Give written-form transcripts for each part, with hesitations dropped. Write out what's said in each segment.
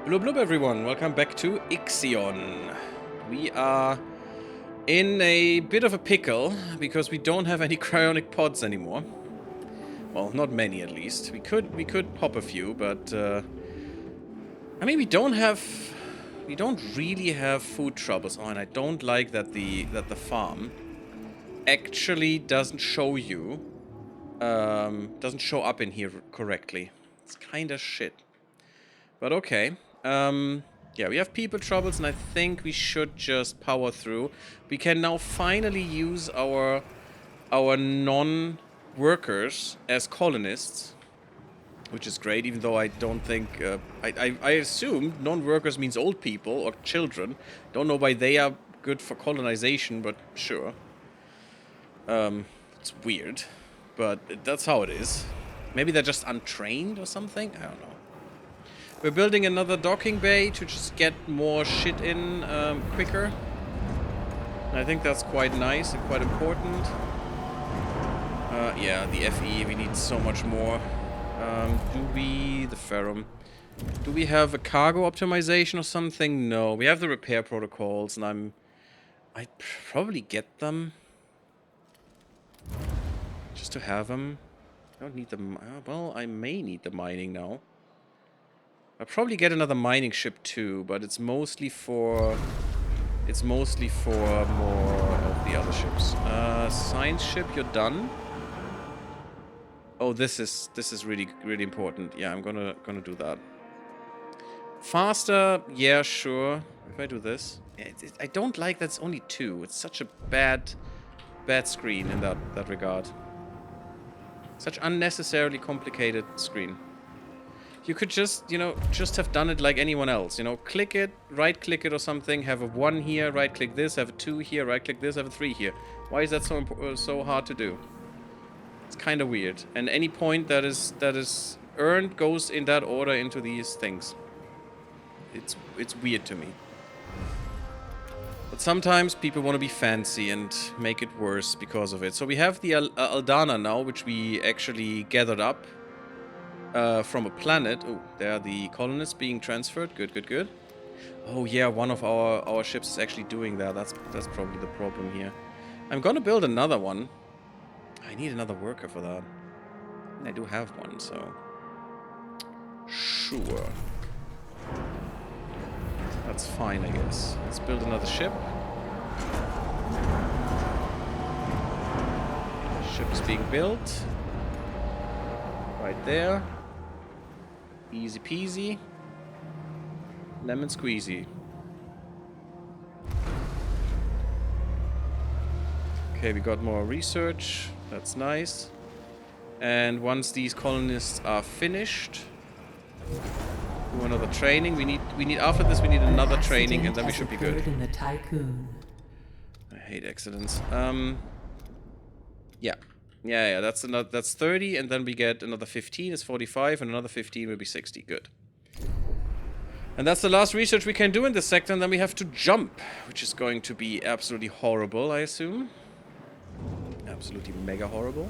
Blub blub everyone, welcome back to Ixion. We are in a bit of a pickle because we don't have any cryonic pods anymore. Well, not many at least. We could pop a few, but I mean we don't really have food troubles. Oh, and I don't like that the farm actually doesn't show you doesn't show up in here correctly. It's kind of shit. But okay. Yeah, we have people troubles, and I think we should just power through. We can now finally use our non-workers as colonists, which is great. Even though I don't think I assume non-workers means old people or children. Don't know why they are good for colonization, but sure. It's weird, but that's how it is. Maybe they're just untrained or something. I don't know. We're building another docking bay to just get more shit in quicker. And I think that's quite nice and quite important. Yeah, the FE, we need so much more. The ferrum. Do we have a cargo optimization or something? No, we have the repair protocols, and I'd probably get them. Just to have them. I don't need them. Well, I may need the mining now. I'll probably get another mining ship too, but it's mostly for more of the other ships. Science ship, you're done. Oh, this is really important. Yeah, I'm gonna do that. Faster, yeah, sure. If I do this, I don't like that's only 2. It's such a bad screen in that regard. Such unnecessarily complicated screen. You could just, you know, just have done it like anyone else. You know, click it, right-click it or something, have a 1 here, right-click this, have a 2 here, right-click this, have a 3 here. Why is that so hard to do? It's kind of weird. And any point that is earned goes in that order into these things. It's weird to me. But sometimes people want to be fancy and make it worse because of it. So we have the Aldana now, which we actually gathered up. From a planet. Oh, there are the colonists being transferred. Good. Oh yeah, one of our ships is actually doing that. That's probably the problem here. I'm gonna build another one. I need another worker for that. And I do have one, so sure. That's fine, I guess. Let's build another ship. Ship is being built. Right there. Easy peasy. Lemon squeezy. Okay, we got more research. That's nice. And once these colonists are finished, do another training. We need after this we need another training, and then we should be good. In the tycoon. I hate accidents. Yeah, that's 30, and then we get another 15 is 45, and another 15 will be 60. Good. And that's the last research we can do in this sector, and then we have to jump, which is going to be absolutely horrible, I assume. Absolutely mega horrible.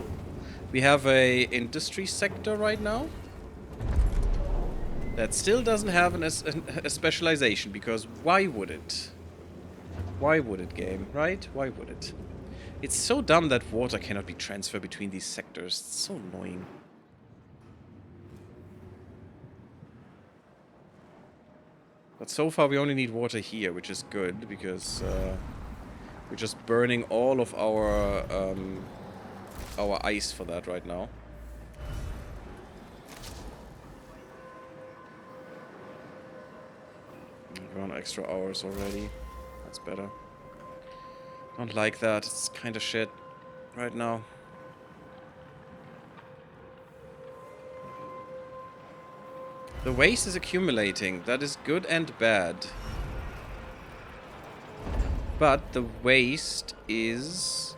We have a industry sector right now that still doesn't have a specialization, because why would it? Why would it, game, right? Why would it? It's so dumb that water cannot be transferred between these sectors. It's so annoying. But so far we only need water here, which is good, because we're just burning all of our ice for that right now. We're on extra hours already. That's better. Don't like that. It's kind of shit right now. The waste is accumulating. That is good and bad. But the waste is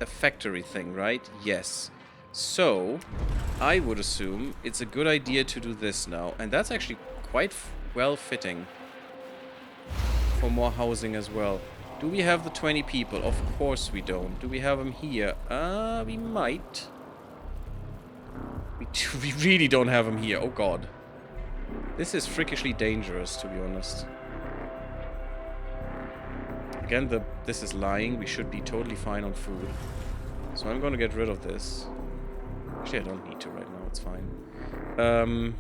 a factory thing, right? Yes. So, I would assume it's a good idea to do this now. And that's actually quite well fitting for more housing as well. Do we have the 20 people? Of course we don't. Do we have them here? We might. We really don't have them here. Oh god. This is freakishly dangerous, to be honest. Again, this is lying. We should be totally fine on food. So I'm gonna get rid of this. Actually, I don't need to right now. It's fine.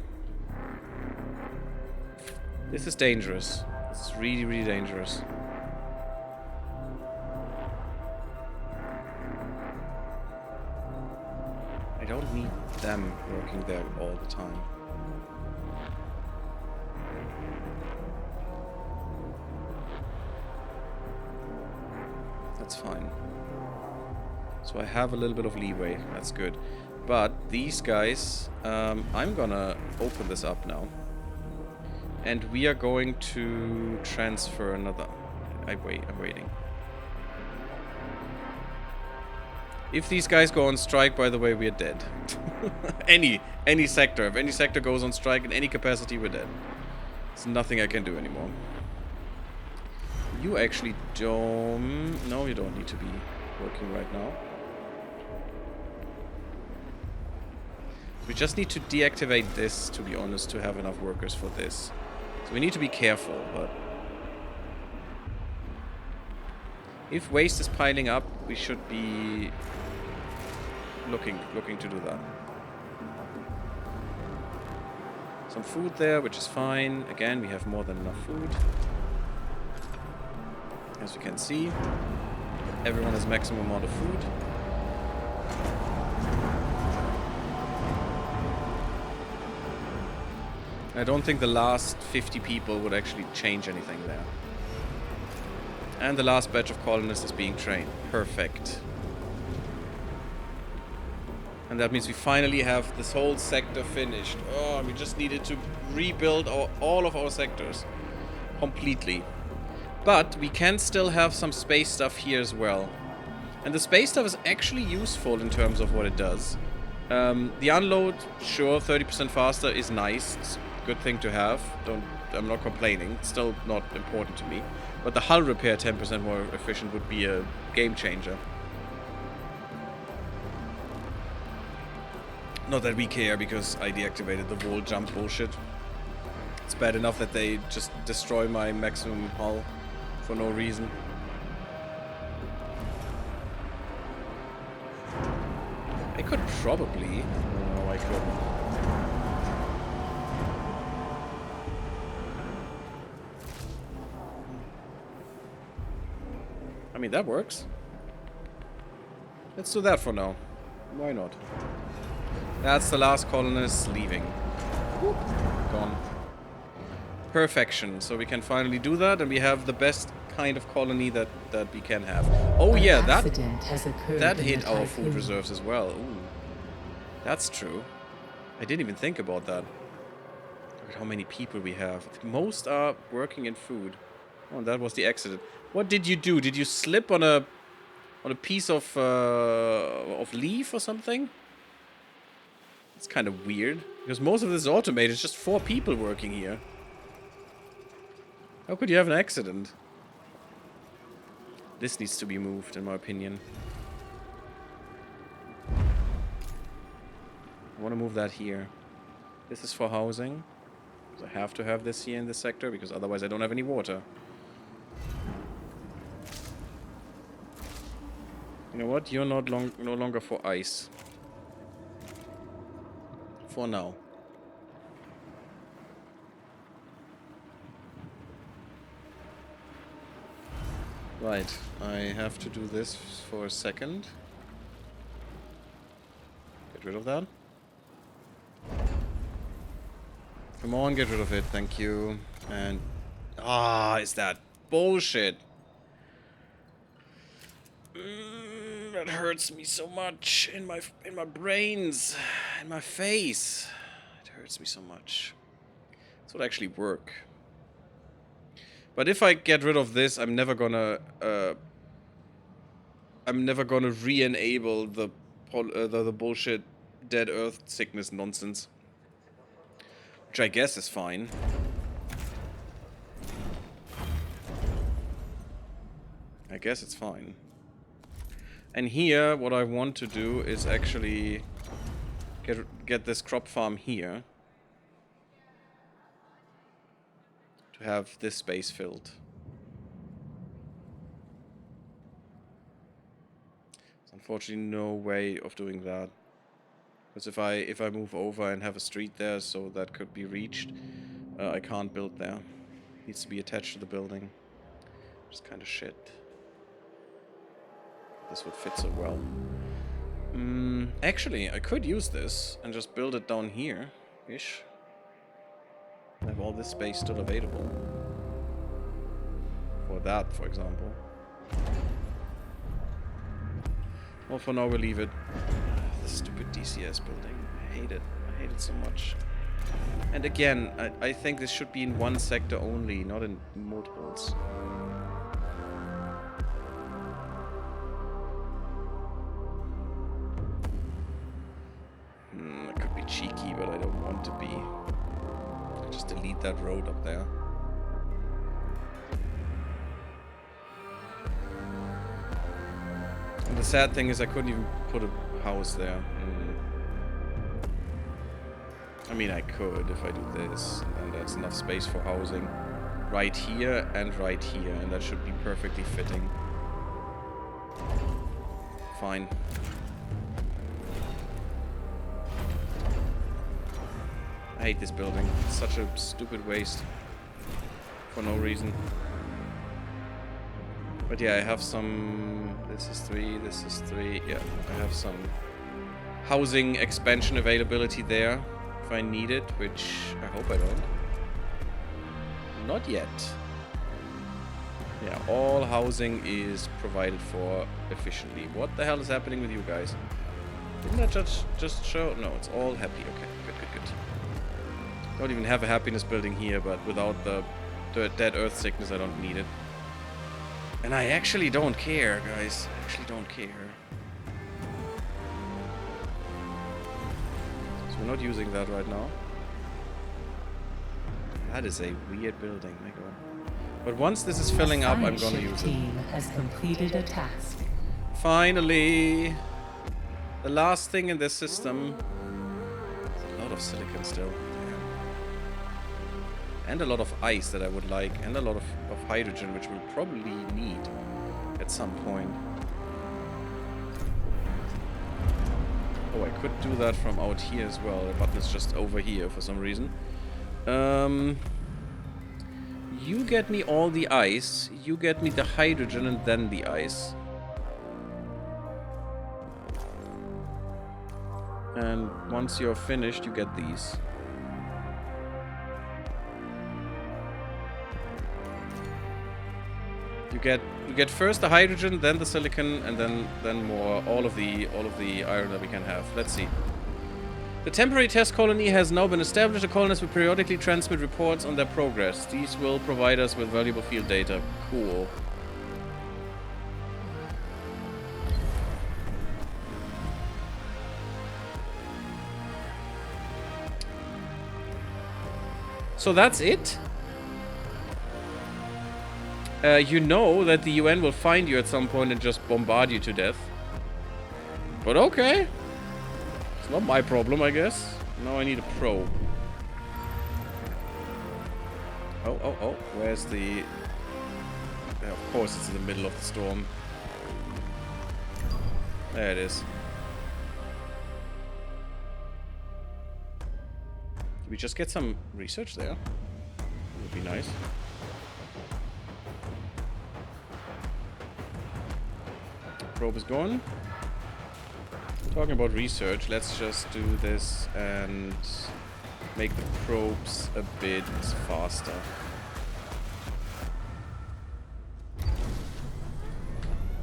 This is dangerous. This is really, really dangerous. I don't need them working there all the time. That's fine. So I have a little bit of leeway. That's good. But these guys, I'm gonna open this up now. And we are going to transfer another... I'm waiting. If these guys go on strike, by the way, we're dead. any sector. If any sector goes on strike in any capacity, we're dead. There's nothing I can do anymore. You actually don't... No, you don't need to be working right now. We just need to deactivate this, to be honest, to have enough workers for this. So we need to be careful, but... If waste is piling up, we should be looking to do that. Some food there, which is fine. Again, we have more than enough food. As you can see, everyone has maximum amount of food. I don't think the last 50 people would actually change anything there. And the last batch of colonists is being trained. Perfect. And that means we finally have this whole sector finished. Oh, we just needed to rebuild all of our sectors. Completely. But we can still have some space stuff here as well. And the space stuff is actually useful in terms of what it does. The unload, sure, 30% faster is nice. It's a good thing to have. I'm not complaining. It's still not important to me. But the hull repair 10% more efficient would be a game changer. Not that we care, because I deactivated the wall jump bullshit. It's bad enough that they just destroy my maximum hull for no reason. I could probably... No, I couldn't. I mean, that works. Let's do that for now. Why not? That's the last colonist leaving. Whoop. Gone. Perfection. So we can finally do that, and we have the best kind of colony that we can have. Oh yeah, that hit our food reserves as well. Ooh. That's true. I didn't even think about that. Look at how many people we have. Most are working in food. Oh, and that was the accident. What did you do? Did you slip on a piece of leaf or something? It's kind of weird, because most of this is automated. It's just 4 people working here. How could you have an accident? This needs to be moved, in my opinion. I want to move that here. This is for housing. So I have to have this here in this sector, because otherwise I don't have any water. You know what? You're no longer for ice. For now. Right, I have to do this for a second. Get rid of that. Come on, get rid of it, thank you. And... is that bullshit? That hurts me so much in my brains, in my face. It hurts me so much. This would actually work. But if I get rid of this, I'm never gonna re-enable the bullshit dead earth sickness nonsense, which I guess is fine. I guess it's fine. And here, what I want to do is actually get this crop farm here. to have this space filled. There's unfortunately no way of doing that. Because if I move over and have a street there, so that could be reached, I can't build there. It needs to be attached to the building. Which is kind of shit. This would fit so well. Actually, I could use this and just build it down here-ish. Have all this space still available. For that, for example. Well, for now we'll leave it. The stupid DCS building. I hate it. I hate it so much. And again, I think this should be in one sector only, not in multiples. It could be cheeky, but I don't want to be. I'll just delete that road up there. And the sad thing is I couldn't even put a house there. I mean, I could if I do this, and that's enough space for housing right here, and that should be perfectly fitting. Fine. I hate this building. It's such a stupid waste for no reason. But yeah, I have some... This is 3, this is 3. Yeah, I have some housing expansion availability there if I need it, which I hope I don't. Not yet. Yeah, all housing is provided for efficiently. What the hell is happening with you guys? Didn't that just show? No, it's all happy. Okay, good. Don't even have a happiness building here, but without the dead earth sickness, I don't need it. And I actually don't care, guys. I actually don't care. So we're not using that right now. That is a weird building, my god. But once this is filling up, I'm gonna use it. Team has completed a task. Finally! The last thing in this system. There's a lot of silicon still. And a lot of ice that I would like, and a lot of hydrogen, which we'll probably need at some point. Oh, I could do that from out here as well. The button is just over here for some reason. You get me all the ice, you get me the hydrogen, and then the ice. And once you're finished, you get these. You get first the hydrogen, then the silicon, and then more all of the iron that we can have. Let's see. The temporary test colony has now been established. The colonists will periodically transmit reports on their progress. These will provide us with valuable field data. Cool. So that's it? You know that the UN will find you at some point and just bombard you to death. But okay. It's not my problem, I guess. Now I need a probe. Oh. Where's the... Yeah, of course it's in the middle of the storm. There it is. Did we just get some research there? Would be nice. Probe is gone. Talking about research, let's just do this and make the probes a bit faster.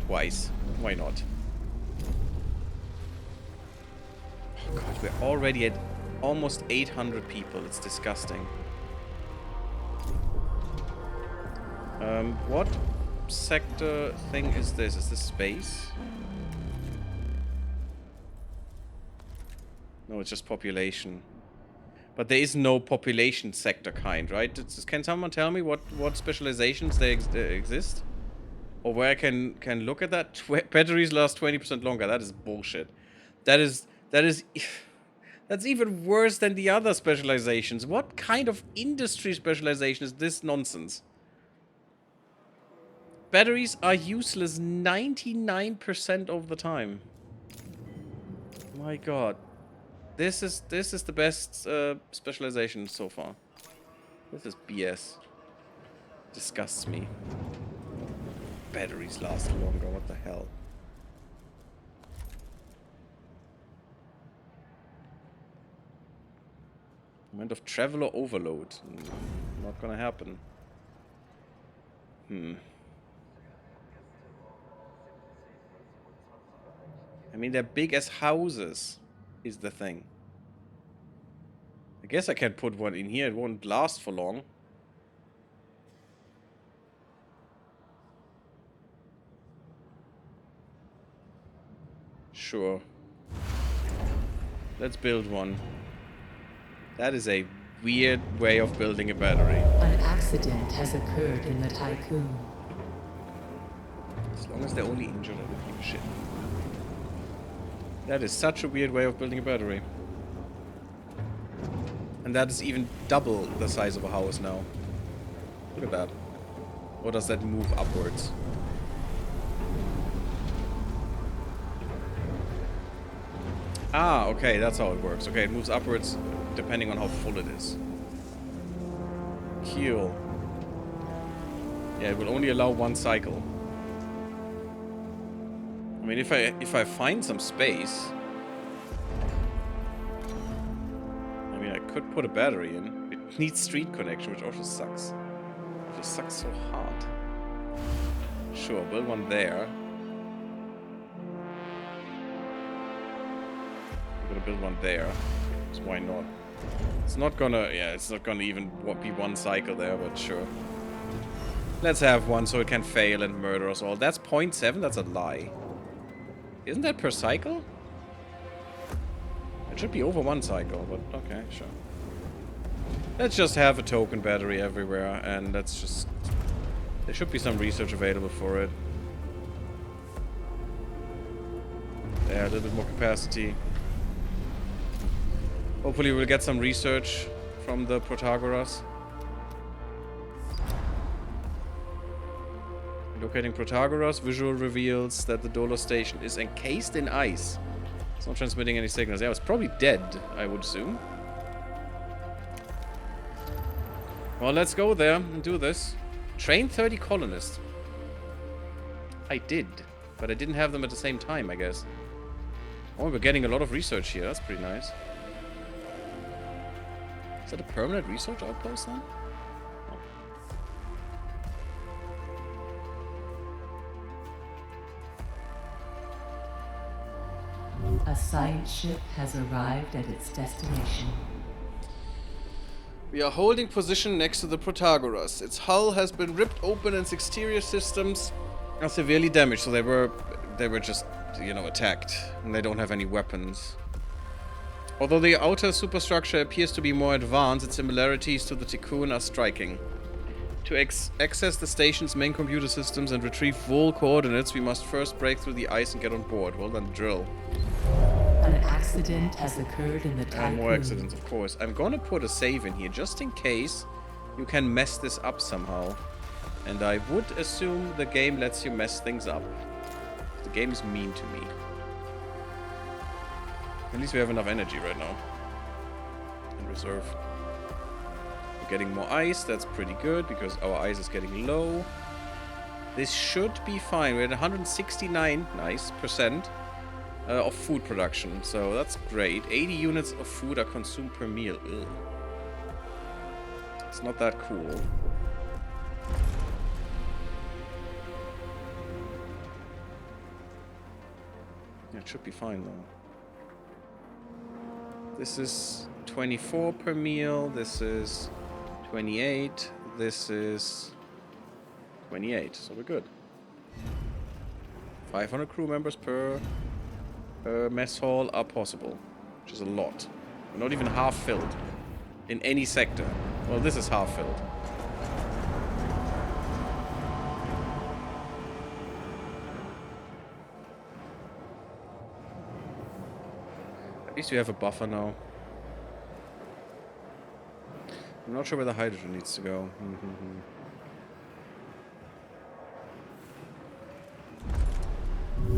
Twice. Why not? Oh god, we're already at almost 800 people. It's disgusting. What sector thing is this? Is this space? No, it's just population. But there is no population sector kind, right? Can someone tell me what specializations they exist? Or where I can look at that? Batteries last 20% longer. That is bullshit. That is That's even worse than the other specializations. What kind of industry specialization is this nonsense? Batteries are useless 99% of the time. My god. This is the best specialization so far. This is BS. Disgusts me. Batteries last longer, what the hell? Moment of traveler overload. Not gonna happen. I mean, they're big as houses, is the thing. I guess I can put one in here. It won't last for long. Sure. Let's build one. That is a weird way of building a battery. An accident has occurred in the Tycoon. As long as they're only injured, I don't give a shit. That is such a weird way of building a battery. And that is even double the size of a house now. Look at that. Or does that move upwards? Ah, okay, that's how it works. Okay, it moves upwards depending on how full it is. Cool. Yeah, it will only allow one cycle. I mean, if I find some space, I mean, I could put a battery in. It needs street connection, which also sucks. It just sucks so hard. Sure, build one there. I'm gonna build one there. So why not? It's not gonna, yeah, it's not gonna even be one cycle there, but sure. Let's have one so it can fail and murder us all. That's 0.7? That's a lie. Isn't that per cycle? It should be over one cycle, but okay, sure. Let's just have a token battery everywhere, and let's just... There should be some research available for it. Yeah, a little bit more capacity. Hopefully we'll get some research from the Protagoras. Locating Protagoras, visual reveals that the Dolos station is encased in ice. It's not transmitting any signals. Yeah, it's probably dead, I would assume. Well, let's go there and do this. Train 30 colonists. I did, but I didn't have them at the same time, I guess. Oh, we're getting a lot of research here. That's pretty nice. Is that a permanent research outpost then? A science ship has arrived at its destination. We are holding position next to the Protagoras. Its hull has been ripped open and its exterior systems are severely damaged. So they were just, you know, attacked. And they don't have any weapons. Although the outer superstructure appears to be more advanced, its similarities to the Tycoon are striking. To access the station's main computer systems and retrieve Vol coordinates, we must first break through the ice and get on board. Well, then drill. An accident has occurred in the Tycoon. And more accidents, of course. I'm gonna put a save in here, just in case you can mess this up somehow. And I would assume the game lets you mess things up. The game is mean to me. At least we have enough energy right now. In reserve. We're getting more ice, that's pretty good, because our ice is getting low. This should be fine. We're at 169, nice, percent. Of food production, so that's great. 80 units of food are consumed per meal. Ugh. It's not that cool. Yeah, it should be fine though. This is 24 per meal, this is 28, this is 28, so we're good. 500 crew members per mess hall are possible, which is a lot. We're not even half filled in any sector. Well, this is half filled. At least we have a buffer now. I'm not sure where the hydrogen needs to go.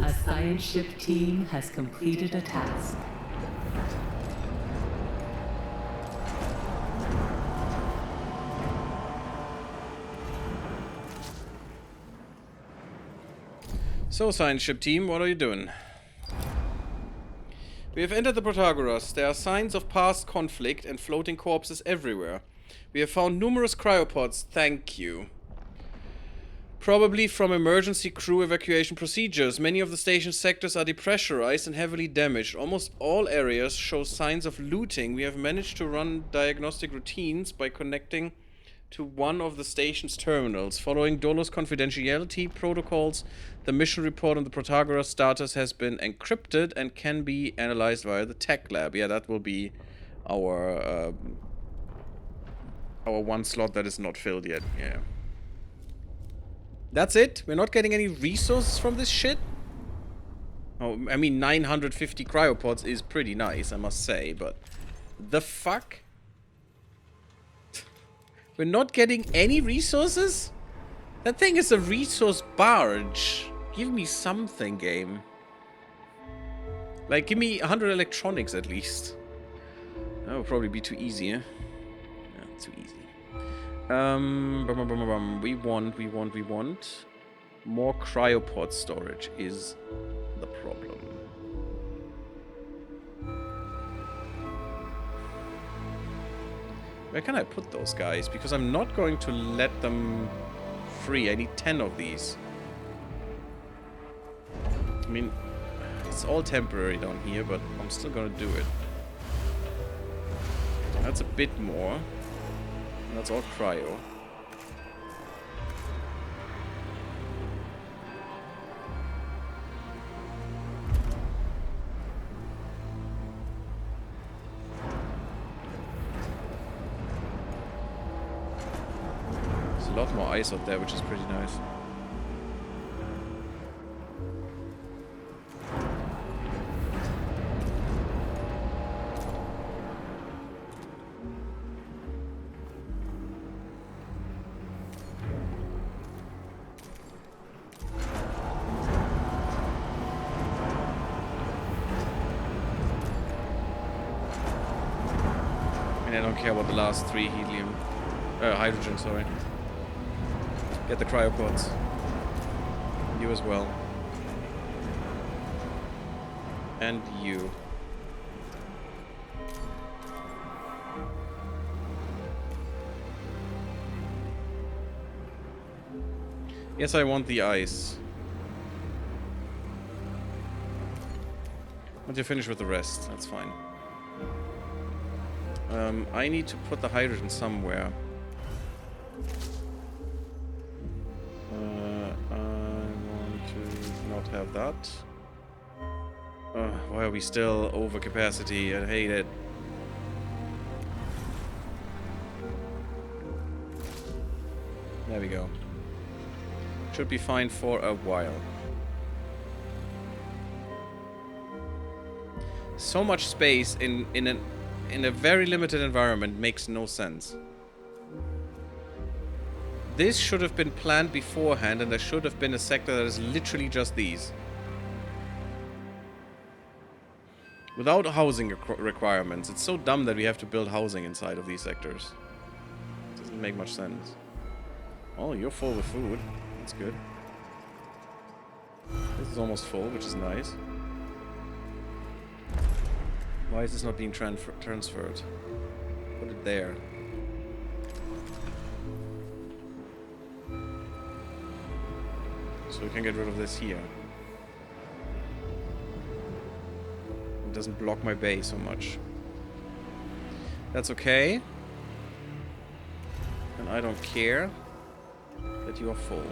A science ship team has completed a task. So, science ship team, what are you doing? We have entered the Protagoras. There are signs of past conflict and floating corpses everywhere. We have found numerous cryopods. Thank you. Probably from emergency crew evacuation procedures. Many of the station's sectors are depressurized and heavily damaged. Almost all areas show signs of looting. We have managed to run diagnostic routines by connecting to one of the station's terminals. Following Dolo's confidentiality protocols, the mission report on the Protagoras status has been encrypted and can be analyzed via the tech lab. Yeah, that will be our one slot that is not filled yet. Yeah. That's it? We're not getting any resources from this shit? Oh, I mean, 950 cryopods is pretty nice, I must say, but... The fuck? We're not getting any resources? That thing is a resource barge. Give me something, game. Like, give me 100 electronics at least. That would probably be too easy, eh? Yeah, too easy. We want. More cryopod storage is the problem. Where can I put those guys? Because I'm not going to let them free. I need 10 of these. I mean, it's all temporary down here, but I'm still gonna do it. That's a bit more. That's all cryo. There's a lot more ice out there, which is pretty nice. I don't care about the last 3 hydrogen, sorry. Get the cryopods. You as well. And you. Yes, I want the ice. Once you finish with the rest, that's fine. I need to put the hydrogen somewhere. I want to not have that. Why are we still over capacity? I hate it. There we go. Should be fine for a while. So much space in a very limited environment makes no sense. This should have been planned beforehand, and there should have been a sector that is literally just these. Without housing requirements. It's so dumb that we have to build housing inside of these sectors. Doesn't make much sense. Oh, you're full with food. That's good. This is almost full, which is nice. Why is this not being transferred? Put it there. So we can get rid of this here. It doesn't block my bay so much. That's okay. And I don't care that you are full.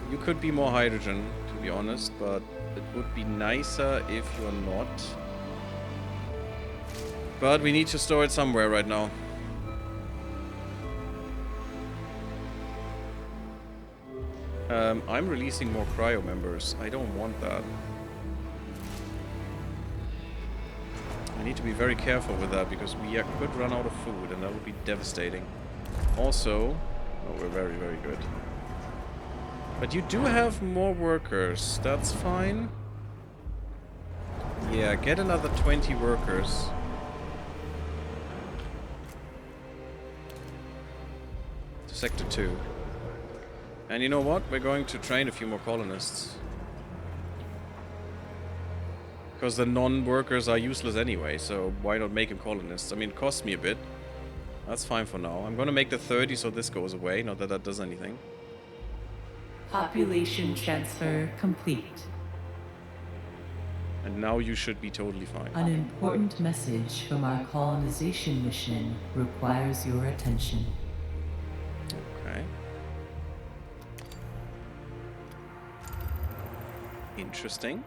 You could be more hydrogen, to be honest, but it would be nicer if you're not. But we need to store it somewhere right now. I'm releasing more cryo members. I don't want that. I need to be very careful with that because we could run out of food and that would be devastating. Also, oh, we're very, very good. But you do have more workers. That's fine. Yeah, get another 20 workers. To Sector 2. And you know what? We're going to train a few more colonists. Because the non-workers are useless anyway, so why not make them colonists? I mean, it costs me a bit. That's fine for now. I'm gonna make the 30 so this goes away, not that that does anything. Population transfer complete. And now you should be totally fine. An important message from our colonization mission requires your attention. Okay. Interesting.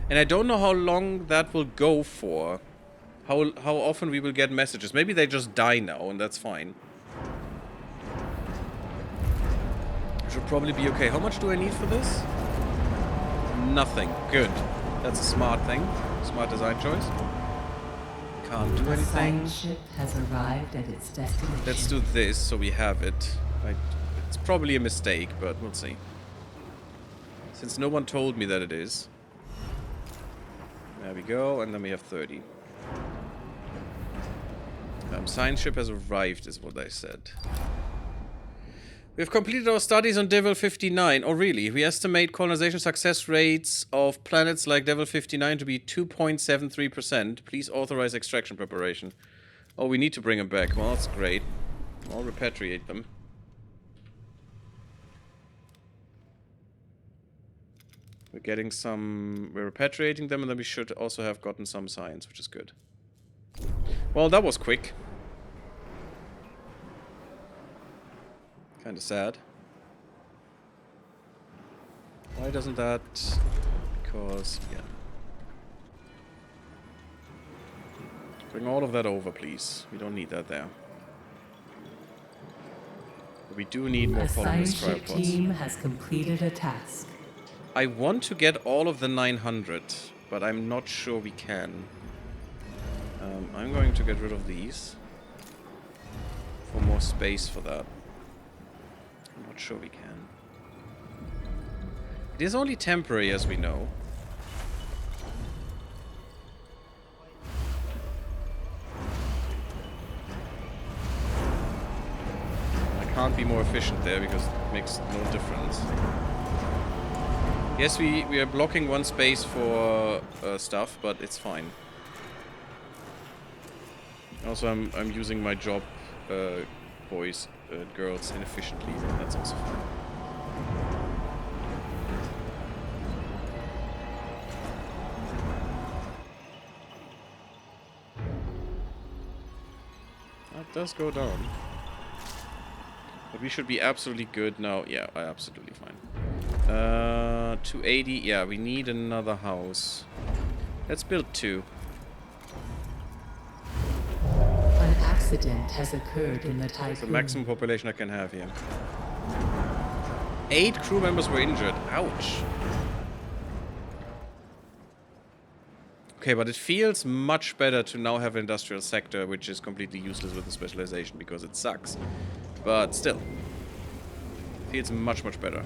And I don't know how long that will go for. How often we will get messages. Maybe they just die now, and that's fine. Should probably be okay. How much do I need for this? Nothing. Good. That's a smart thing. Smart design choice. Can't do anything. The ship has arrived at its destination. Let's do this so we have it. It's probably a mistake, but we'll see. Since no one told me that it is. There we go, and then we have 30. Science ship has arrived, is what I said. We have completed our studies on Devil 59. Oh, really? We estimate colonization success rates of planets like Devil 59 to be 2.73%. Please authorize extraction preparation. Oh, we need to bring them back. Well, that's great. I'll repatriate them. We're getting some... We're repatriating them, and then we should also have gotten some science, which is good. Well, that was quick. Kinda sad. Why doesn't that... Because... yeah. Bring all of that over, please. We don't need that there. But we do need more colonist cryopods. A science team has completed a task. I want to get all of the 900, but I'm not sure we can. I'm going to get rid of these. For more space for that. I'm not sure we can. It is only temporary, as we know. I can't be more efficient there because it makes no difference. Yes, we are blocking one space for stuff, but it's fine. Also, I'm using my job, boys, girls, inefficiently. That's also fine. That does go down. But we should be absolutely good now. Yeah, absolutely fine. 280. Yeah, we need another house. Let's build 2. An accident has occurred in the Typhoon. That's the maximum population I can have here. 8 crew members were injured. Ouch. Okay, but it feels much better to now have an industrial sector, which is completely useless with the specialization because it sucks. But still. Feels much, much better.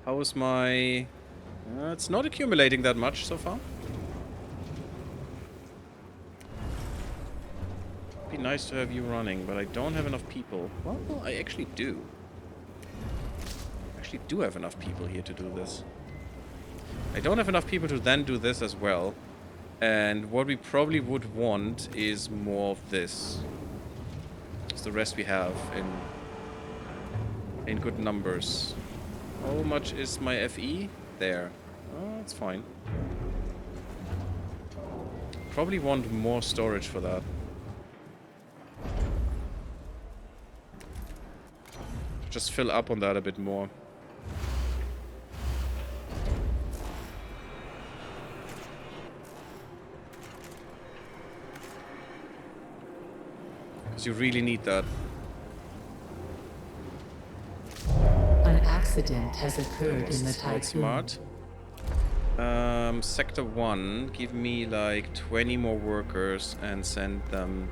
How is my... it's not accumulating that much so far. It'd be nice to have you running, but I don't have enough people. Well, I actually do. I actually do have enough people here to do this. I don't have enough people to then do this as well. And what we probably would want is more of this. It's the rest we have in good numbers. How much is my FE? There. Oh, that's fine. Probably want more storage for that. Just fill up on that a bit more. Because you really need that. An accident has occurred in the Typhoon. Smart. Sector 1, give me like 20 more workers and send them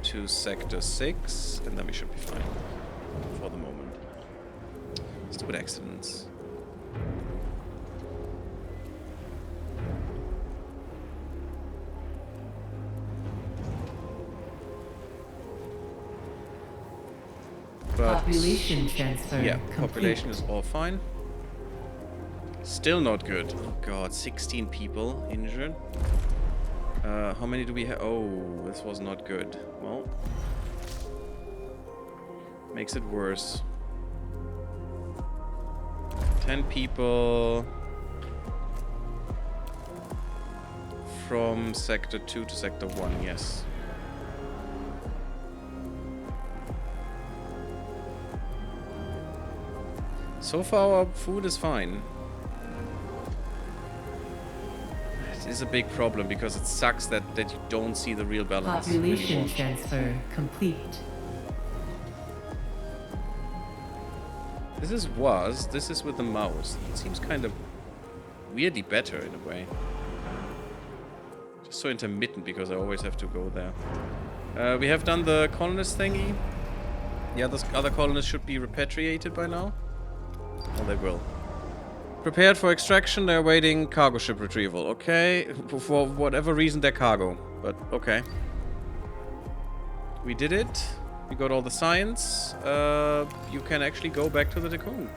to Sector 6, and then we should be fine for the moment. Stupid accidents. But population transfer. yeah, complete. population is all fine. Still not good. Oh god, 16 people injured. How many do we have? Oh, this was not good. Well, makes it worse. 10 people from Sector 2 to Sector 1, yes. So far, our food is fine. It is a big problem because it sucks that you don't see the real balance. Population transfer complete. This is with the mouse. It seems kind of weirdly better in a way. Just so intermittent because I always have to go there. We have done the colonist thingy. The other colonists should be repatriated by now. Well, they will. Prepared for extraction, they're awaiting cargo ship retrieval. Okay, for whatever reason they're cargo, but okay. We did it. We got all the science. You can actually go back to the Cocoon.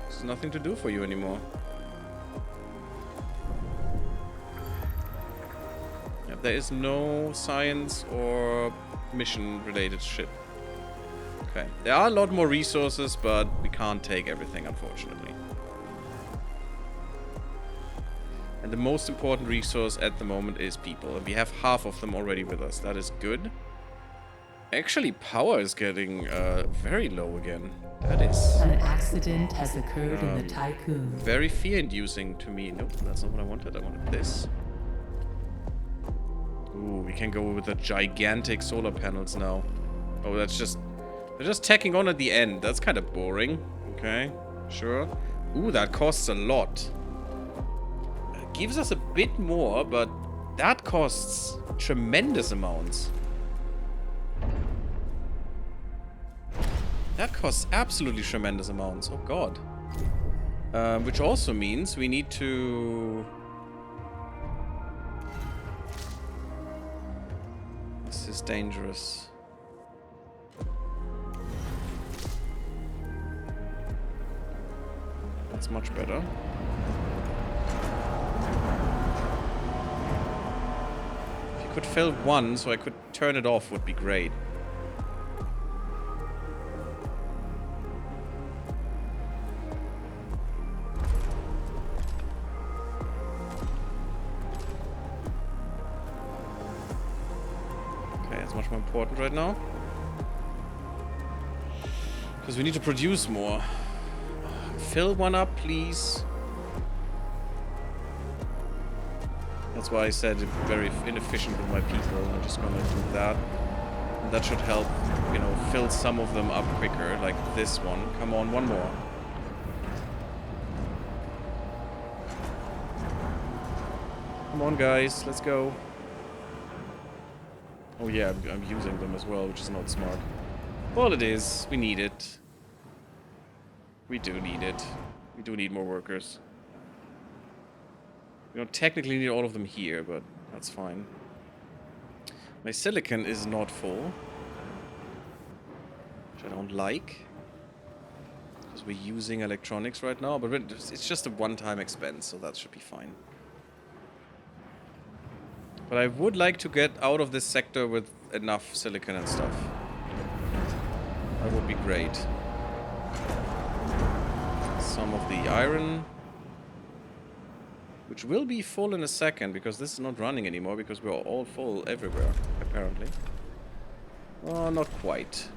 There's nothing to do for you anymore. Yeah, there is no science or mission-related shit. Okay. There are a lot more resources, but we can't take everything, unfortunately. And the most important resource at the moment is people. And we have half of them already with us. That is good. Actually, power is getting very low again. That is... An accident has occurred in the Tycoon. Very fear-inducing to me. Nope, that's not what I wanted. I wanted this. Ooh, we can go with the gigantic solar panels now. Oh, that's just... They're just tacking on at the end. That's kind of boring. Okay, sure. Ooh, that costs a lot. It gives us a bit more, but that costs tremendous amounts. That costs absolutely tremendous amounts. Oh god. Which also means we need to... This is dangerous. That's much better. If you could fill one so I could turn it off would be great. Okay, that's much more important right now. Because we need to produce more. Fill one up, please. That's why I said it's very inefficient with my people. I'm just gonna do that. And that should help, you know, fill some of them up quicker, like this one. Come on, one more. Come on, guys, let's go. Oh yeah, I'm using them as well, which is not smart. Well, it is. We need it. We do need it. We do need more workers. We don't technically need all of them here, but that's fine. My silicon is not full. Which I don't like. Because we're using electronics right now, but it's just a one-time expense, so that should be fine. But I would like to get out of this sector with enough silicon and stuff. That would be great. Some of the iron, which will be full in a second because this is not running anymore because we're all full everywhere, apparently. Oh, not quite.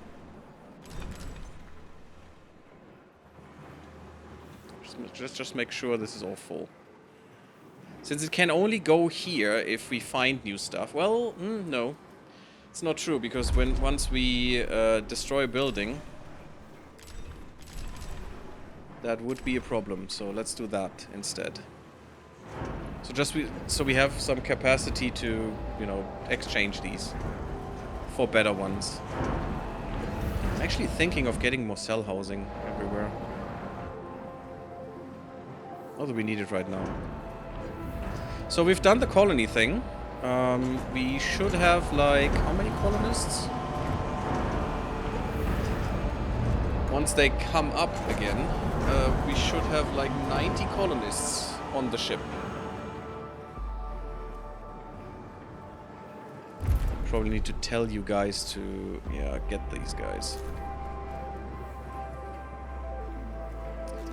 Just make sure this is all full. Since it can only go here if we find new stuff. Well, no. It's not true because once we destroy a building, that would be a problem, so let's do that instead. So we have some capacity to, you know, exchange these for better ones. I'm actually thinking of getting more cell housing everywhere. Although we need it right now. So we've done the colony thing. We should have, like, how many colonists? Once they come up again, we should have, like, 90 colonists on the ship. Probably need to tell you guys to, yeah, get these guys.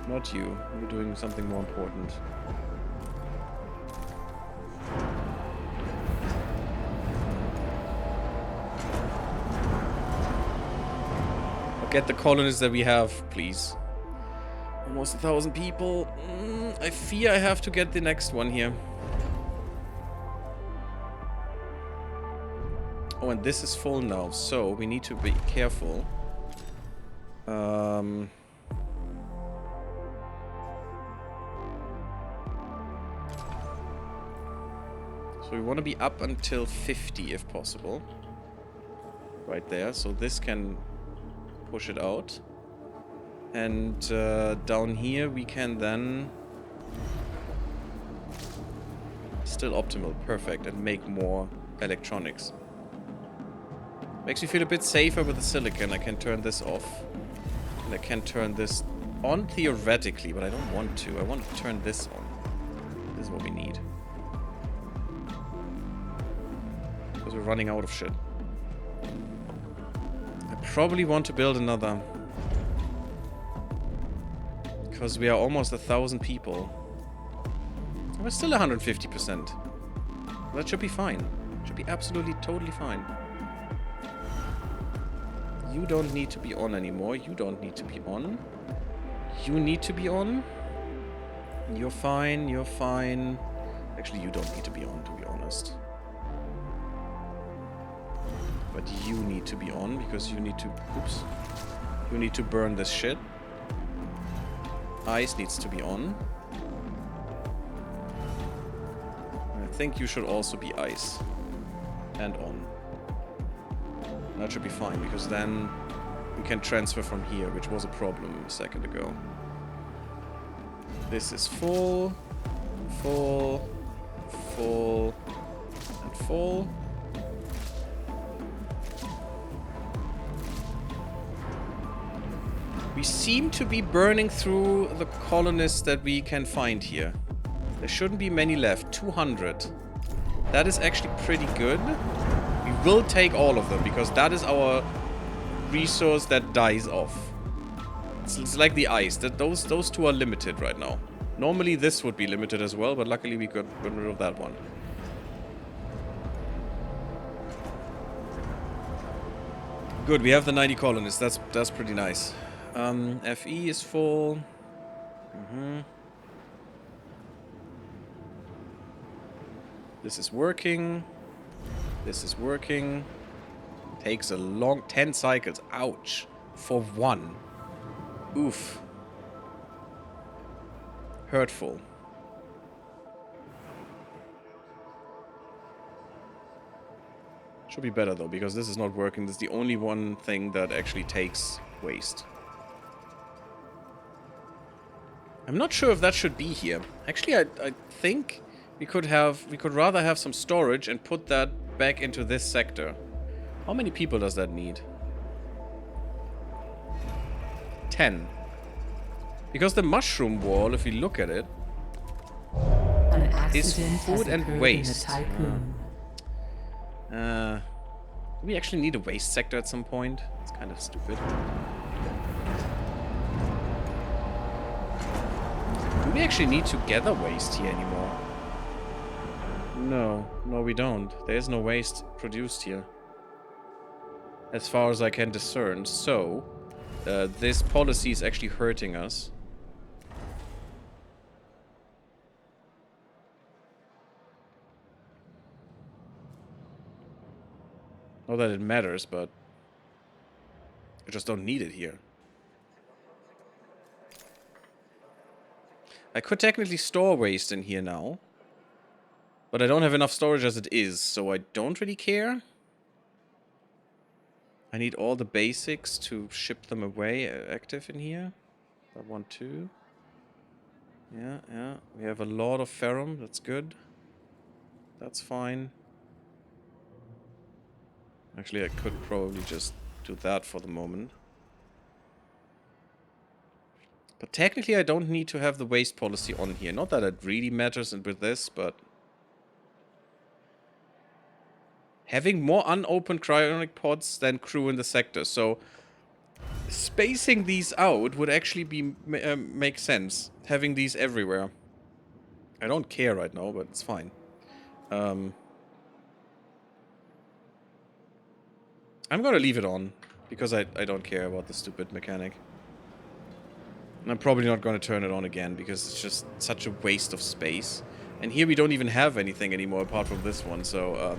Not you. You're doing something more important. Get the colonists that we have, please. Almost 1,000 people. I fear I have to get the next one here. Oh, and this is full now, so we need to be careful. So we want to be up until 50 if possible. Right there, so this can push it out. And down here we can then... Still optimal, perfect, and make more electronics. Makes me feel a bit safer with the silicon. I can turn this off. And I can turn this on theoretically, but I don't want to. I want to turn this on. This is what we need. Because we're running out of shit. I probably want to build another. Because we are almost 1,000 people. We're still 150%. That should be fine. Should be absolutely, totally fine. You don't need to be on anymore. You don't need to be on. You need to be on. You're fine. You're fine. Actually, you don't need to be on, to be honest. But you need to be on because you need to... Oops. You need to burn this shit. Ice needs to be on. I think you should also be ice. And on. That should be fine, because then we can transfer from here, which was a problem a second ago. This is full, full, full, and full. We seem to be burning through the colonists that we can find here. There shouldn't be many left. 200. That is actually pretty good. We will take all of them, because that is our resource that dies off. It's like the ice. Those two are limited right now. Normally this would be limited as well, but luckily we got rid of that one. Good, we have the 90 colonists. That's pretty nice. FE is full. This is working. This is working. Takes a long... 10 cycles. Ouch. For one. Oof. Hurtful. Should be better though, because this is not working. This is the only one thing that actually takes waste. I'm not sure if that should be here. Actually, I think we could rather have some storage and put that back into this sector. How many people does that need? 10. Because the mushroom wall, if we look at it, is food and waste. Do we actually need a waste sector at some point? It's kind of stupid. Do we actually need to gather waste here anymore? No, we don't. There is no waste produced here, as far as I can discern. So, this policy is actually hurting us. Not that it matters, but I just don't need it here. I could technically store waste in here now. But I don't have enough storage as it is, so I don't really care. I need all the basics to ship them away active in here. I want to. Yeah, yeah. We have a lot of ferrum. That's good. That's fine. Actually, I could probably just do that for the moment. But technically, I don't need to have the waste policy on here. Not that it really matters with this, but... having more unopened cryonic pods than crew in the sector. So, spacing these out would actually be make sense. Having these everywhere. I don't care right now, but it's fine. I'm gonna leave it on, because I don't care about the stupid mechanic. And I'm probably not gonna turn it on again, because it's just such a waste of space. And here we don't even have anything anymore apart from this one, so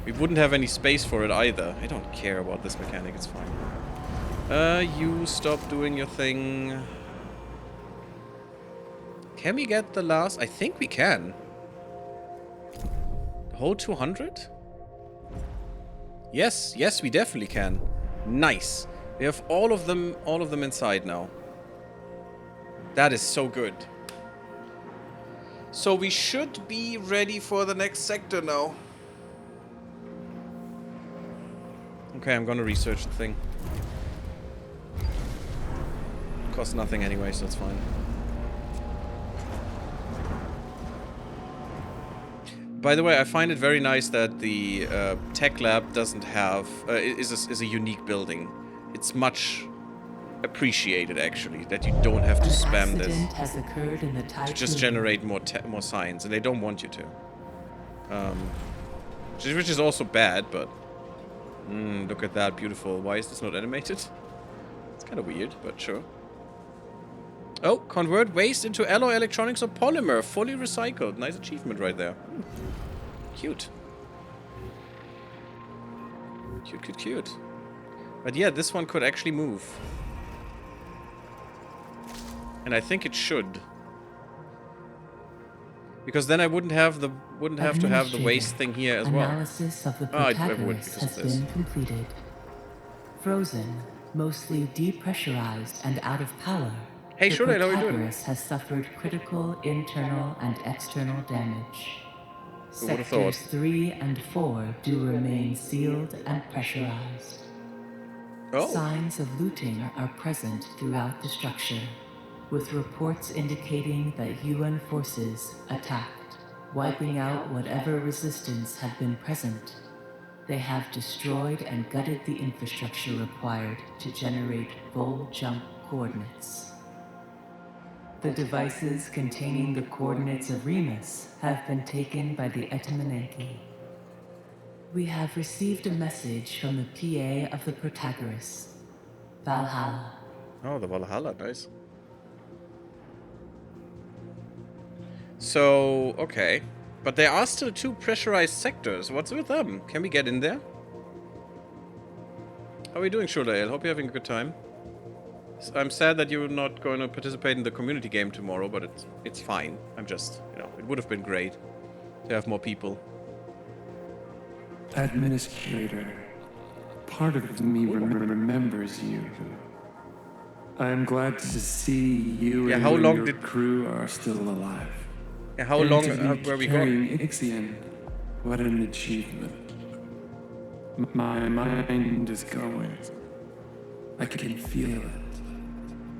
we wouldn't have any space for it either. I don't care about this mechanic, it's fine. You stop doing your thing. Can we get the last? I think we can. The whole 200? Yes, yes, we definitely can. Nice. We have all of them inside now. That is so good. So we should be ready for the next sector now. Okay, I'm gonna research the thing. Costs nothing anyway, so it's fine. By the way, I find it very nice that the tech lab doesn't have is a unique building. It's much appreciated, actually, that you don't have to spam this has occurred in the to just generate more science, and they don't want you to. Which is also bad, but look at that, beautiful. Why is this not animated? It's kind of weird, but sure. Oh, convert waste into alloy electronics or polymer, fully recycled. Nice achievement right there. Cute. Cute, cute, cute. But yeah, this one could actually move. And I think it should. Because then I wouldn't have to have the waste thing here as well. Analysis of the Protagoras has been completed. Frozen, mostly depressurized and out of power. Hey, the sure, how are you doing? Protagoras has suffered critical internal and external damage. Who would have thought? Sectors 3 and 4 do remain sealed and pressurized. Oh. Signs of looting are present throughout the structure, with reports indicating that UN forces attacked, wiping out whatever resistance had been present. They have destroyed and gutted the infrastructure required to generate full jump coordinates. The devices containing the coordinates of Remus have been taken by the Etamanenki. We have received a message from the PA of the Protagoras, Valhalla. Oh, the Valhalla, nice. So, okay. But there are still 2 pressurized sectors. What's with them? Can we get in there? How are you doing, Shulael? Hope you're having a good time. I'm sad that you're not going to participate in the community game tomorrow, but it's fine. I'm just, you know, it would have been great to have more people. Administrator, part of me remembers you. I'm glad to see you and your crew are still alive. Yeah, how long were we going? Ixion, what an achievement. My mind is going. I can feel it.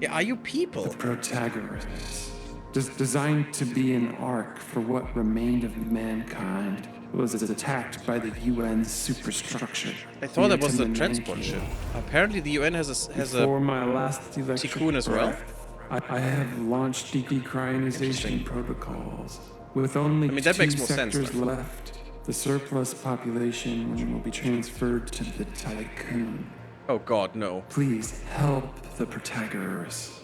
Yeah, are you people? The Protagoras, designed to be an ark for what remained of mankind, was attacked by the UN's superstructure. I thought that was the transport ship. Apparently the UN has a my last Tikkun as well. I have launched decryonization protocols. With only that 2 makes more sense, sectors left, the surplus population will be transferred to the Tycoon. Oh god, no. Please help the Protagoras.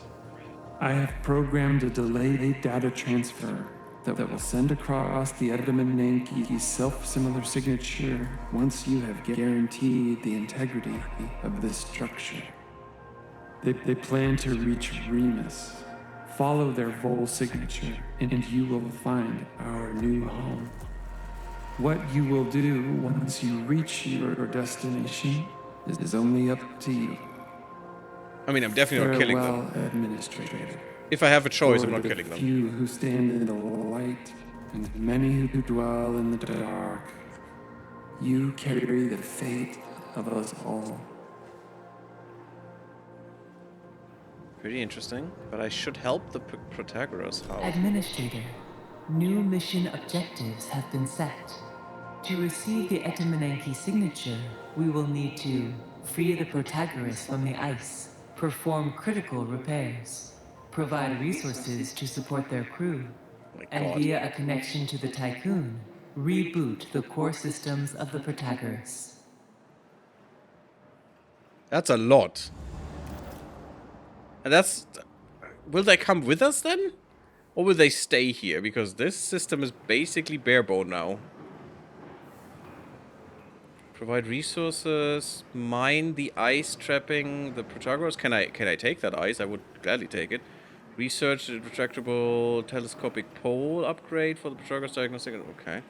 I have programmed a delayed data transfer that will send across the Etamanenki's self-similar signature once you have guaranteed the integrity of this structure. They plan to reach Remus Follow their Vol signature, and you will find our new home. What you will do once you reach your destination is only up to you. I mean, I'm definitely not killing them. Farewell, Administrator. If I have a choice, I'm For not the killing them. few who stand in the light, and many who dwell in the dark, you carry the fate of us all. Pretty interesting, but I should help the Protagoras. How? Administrator, new mission objectives have been set. To receive the Etamanenki signature, we will need to free the Protagoras from the ice, perform critical repairs, provide resources to support their crew, and via a connection to the Tycoon, reboot the core systems of the Protagoras. That's a lot. And that's... Will they come with us then? Or will they stay here? Because this system is basically barebone now. Provide resources, mine the ice trapping the Protagoras. Can I take that ice? I would gladly take it. Research the retractable telescopic pole upgrade for the Protagoras diagnostic. Okay.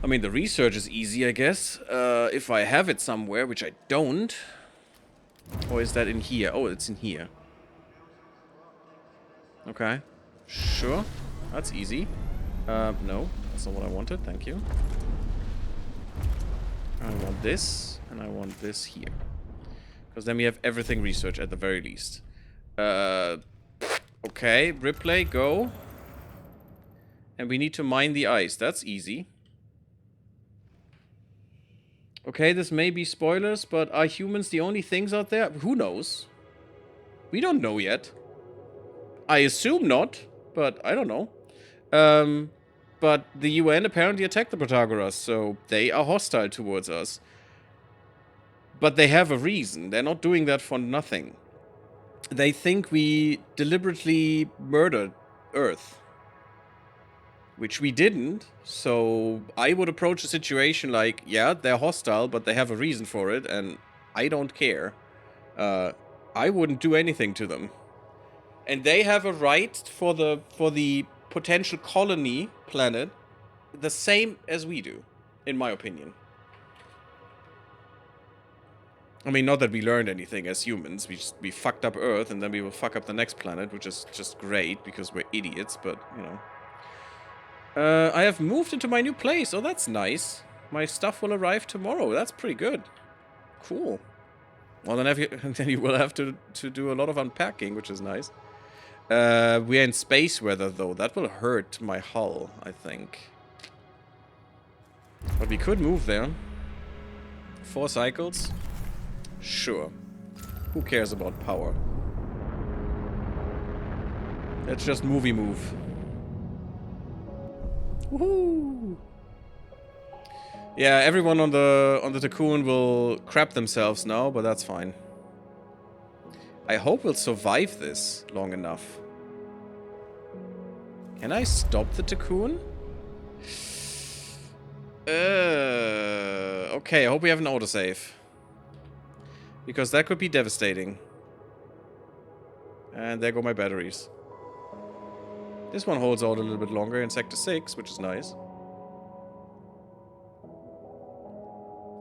I mean, the research is easy, I guess. If I have it somewhere, which I don't. Or is that in here? Oh, it's in here. Okay. Sure. That's easy. No. That's not what I wanted. Thank you. I want this, and I want this here. Because then we have everything research at the very least. Okay, replay, go. And we need to mine the ice. That's easy. Okay, this may be spoilers, but are humans the only things out there? Who knows? We don't know yet. I assume not, but I don't know. But the UN apparently attacked the Protagoras, so they are hostile towards us. But they have a reason. They're not doing that for nothing. They think we deliberately murdered Earth. Which we didn't, so I would approach the situation like, yeah, they're hostile, but they have a reason for it, and I don't care. I wouldn't do anything to them. And they have a right for the potential colony planet the same as we do, in my opinion. I mean, not that we learned anything as humans. We fucked up Earth, and then we will fuck up the next planet, which is just great, because we're idiots, but, you know. I have moved into my new place. Oh, that's nice. My stuff will arrive tomorrow. That's pretty good. Cool. Well, then you will have to do a lot of unpacking, which is nice. We're in space weather, though. That will hurt my hull, I think. But we could move there. 4 cycles? Sure. Who cares about power? Let's just movie move. Woohoo! Yeah, everyone on the Tycoon will crap themselves now, but that's fine. I hope we'll survive this long enough. Can I stop the Tycoon? Okay, I hope we have an autosave. Because that could be devastating. And there go my batteries. This one holds out a little bit longer in Sector 6, which is nice.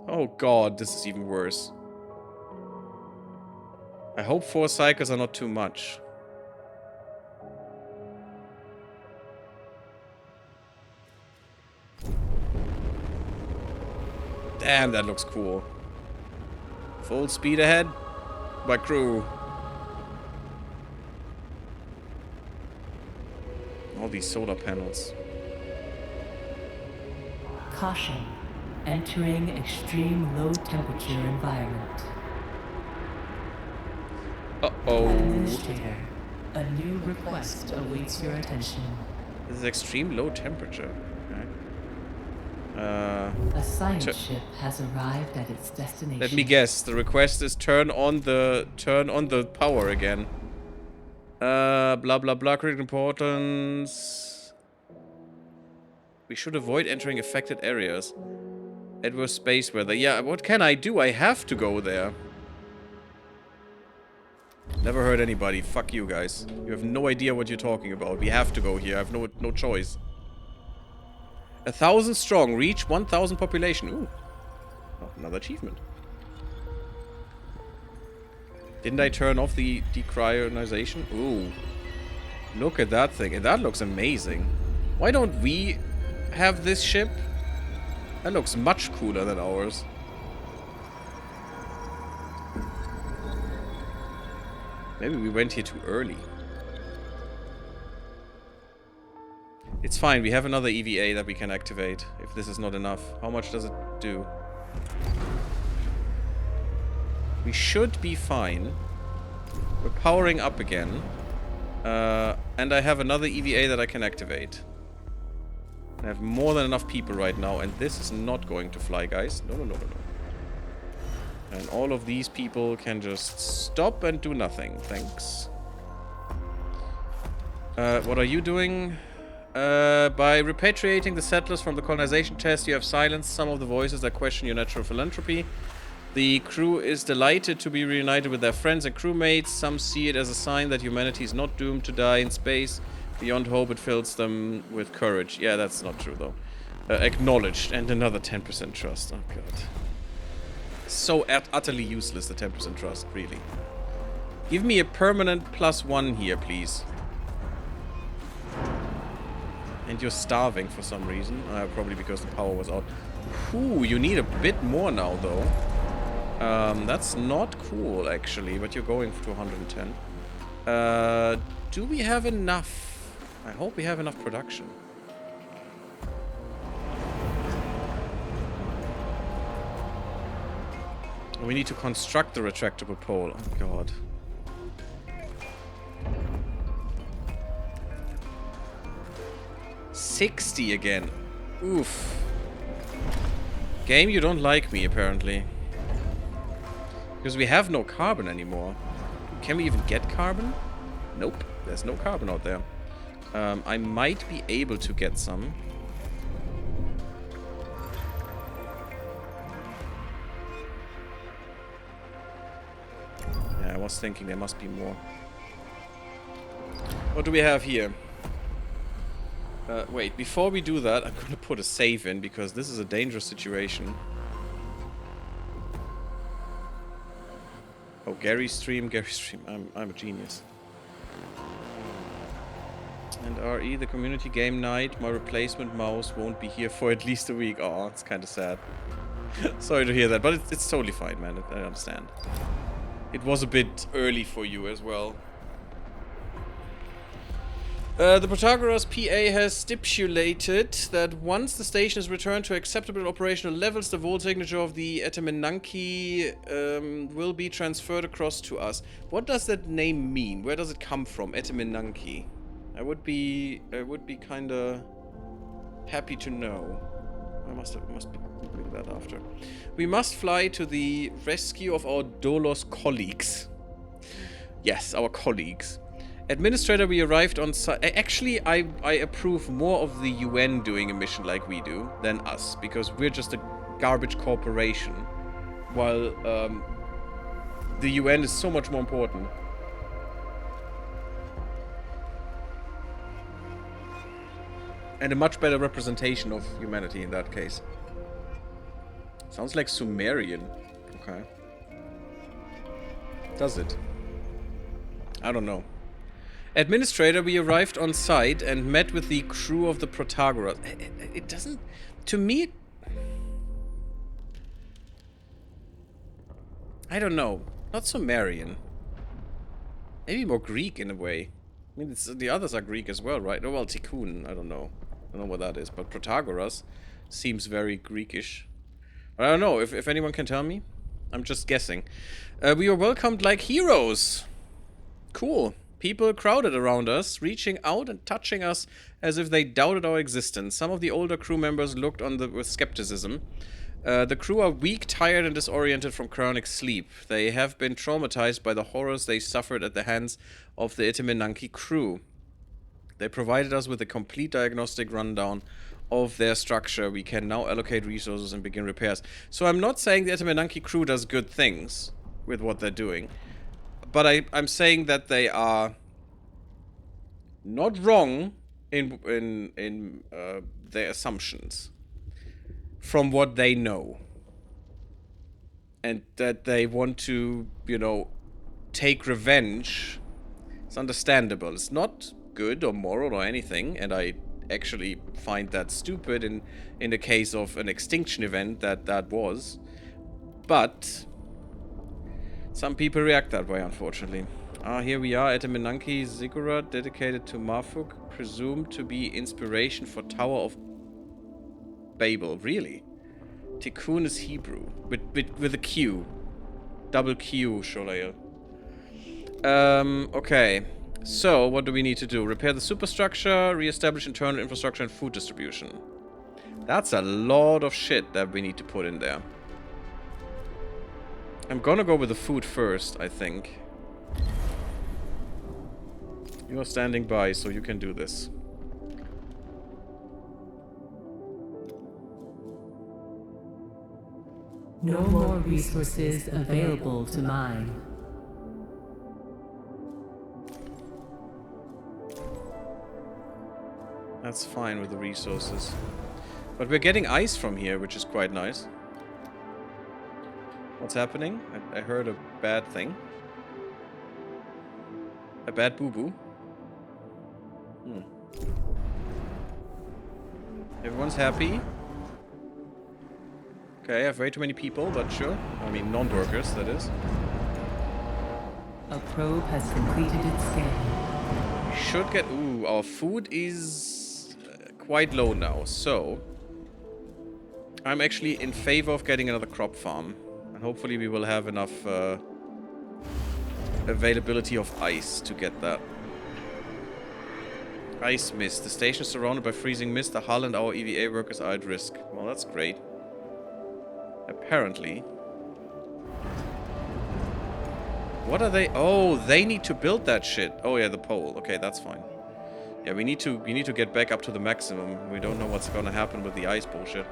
Oh god, this is even worse. I hope 4 cycles are not too much. Damn, that looks cool. Full speed ahead. My crew. All these solar panels. Caution. Entering extreme low temperature environment. Uh-oh. Administrator, a new request awaits your attention. This is extreme low temperature. Okay. A science ship has arrived at its destination. Let me guess. The request is turn on the power again. Blah blah blah. Critical importance. We should avoid entering affected areas. Adverse space weather. Yeah, what can I do? I have to go there. Never heard anybody. Fuck you guys. You have no idea what you're talking about. We have to go here. I have no choice. 1,000 strong. Reach 1,000 population. Ooh. Oh, another achievement. Didn't I turn off the decrionization? Ooh. Look at that thing. That looks amazing. Why don't we have this ship? That looks much cooler than ours. Maybe we went here too early. It's fine. We have another EVA that we can activate if this is not enough. How much does it do? We should be fine. We're powering up again. And I have another EVA that I can activate. I have more than enough people right now, and this is not going to fly, guys. No. And all of these people can just stop and do nothing. Thanks. What are you doing? By repatriating the settlers from the colonization test, you have silenced some of the voices that question your natural philanthropy. The crew is delighted to be reunited with their friends and crewmates. Some see it as a sign that humanity is not doomed to die in space. Beyond hope, it fills them with courage. Yeah, that's not true, though. Acknowledged. And another 10% trust. Oh, God. So utterly useless, the 10% trust, really. Give me a permanent +1 here, please. And you're starving for some reason. Probably because the power was out. Ooh, you need a bit more now, though. That's not cool, actually, but you're going to 110. Do we have enough? I hope we have enough production. We need to construct the retractable pole. Oh, God. $60 again. Oof. Game, you don't like me, apparently. Because we have no carbon anymore. Can we even get carbon? Nope. There's no carbon out there. I might be able to get some. Yeah, I was thinking there must be more. What do we have here? Wait, before we do that, I'm gonna put a save in because this is a dangerous situation. Oh, Gary stream. I'm a genius. And RE, the community game night. My replacement mouse won't be here for at least a week. Oh, it's kind of sad. Sorry to hear that, but it's totally fine, man. I understand. It was a bit early for you as well. The Protagoras PA has stipulated that once the station is returned to acceptable operational levels, the vault signature of the Etemenanki will be transferred across to us. What does that name mean? Where does it come from? Etemenanki. I would be kinda happy to know. I must be doing that after. We must fly to the rescue of our Dolos colleagues. Yes, our colleagues. Administrator, we arrived on site. Actually, I approve more of the UN doing a mission like we do than us, because we're just a garbage corporation, while the UN is so much more important. And a much better representation of humanity in that case. Sounds like Sumerian. Okay. Does it? I don't know. Administrator, we arrived on site and met with the crew of the Protagoras. It doesn't... To me... I don't know. Not Sumerian. Maybe more Greek in a way. I mean, the others are Greek as well, right? Oh, well, Tikkun. I don't know. I don't know what that is. But Protagoras seems very Greekish. But I don't know. If anyone can tell me. I'm just guessing. We were welcomed like heroes. Cool. People crowded around us, reaching out and touching us as if they doubted our existence. Some of the older crew members looked on with skepticism. The crew are weak, tired, and disoriented from chronic sleep. They have been traumatized by the horrors they suffered at the hands of the Etemenanki crew. They provided us with a complete diagnostic rundown of their structure. We can now allocate resources and begin repairs. So I'm not saying the Etemenanki crew does good things with what they're doing. But I'm saying that they are not wrong in their assumptions from what they know. And that they want to, you know, take revenge. It's understandable. It's not good or moral or anything, and I actually find that stupid in the case of an extinction event that was. But some people react that way, unfortunately. Here we are at a Menanke ziggurat dedicated to Marfuk, presumed to be inspiration for Tower of Babel. Really? Tikkun is Hebrew. With a Q. Double Q, Sholael. Okay. So, what do we need to do? Repair the superstructure, re-establish internal infrastructure and food distribution. That's a lot of shit that we need to put in there. I'm gonna go with the food first, I think. You're standing by, so you can do this. No more resources available to mine. That's fine with the resources. But we're getting ice from here, which is quite nice. What's happening? I heard a bad thing. A bad boo-boo. Everyone's happy. Okay, I have way too many people, but sure. I mean, non-workers, that is. A probe has completed its scan. We should get... Ooh, our food is quite low now, so... I'm actually in favor of getting another crop farm. And hopefully we will have enough availability of ice to get that. Ice mist. The station is surrounded by freezing mist. The hull and our EVA workers are at risk. Well, that's great. Apparently. What are they? Oh, they need to build that shit. Oh yeah, the pole. Okay, that's fine. Yeah, we need to get back up to the maximum. We don't know what's gonna happen with the ice bullshit.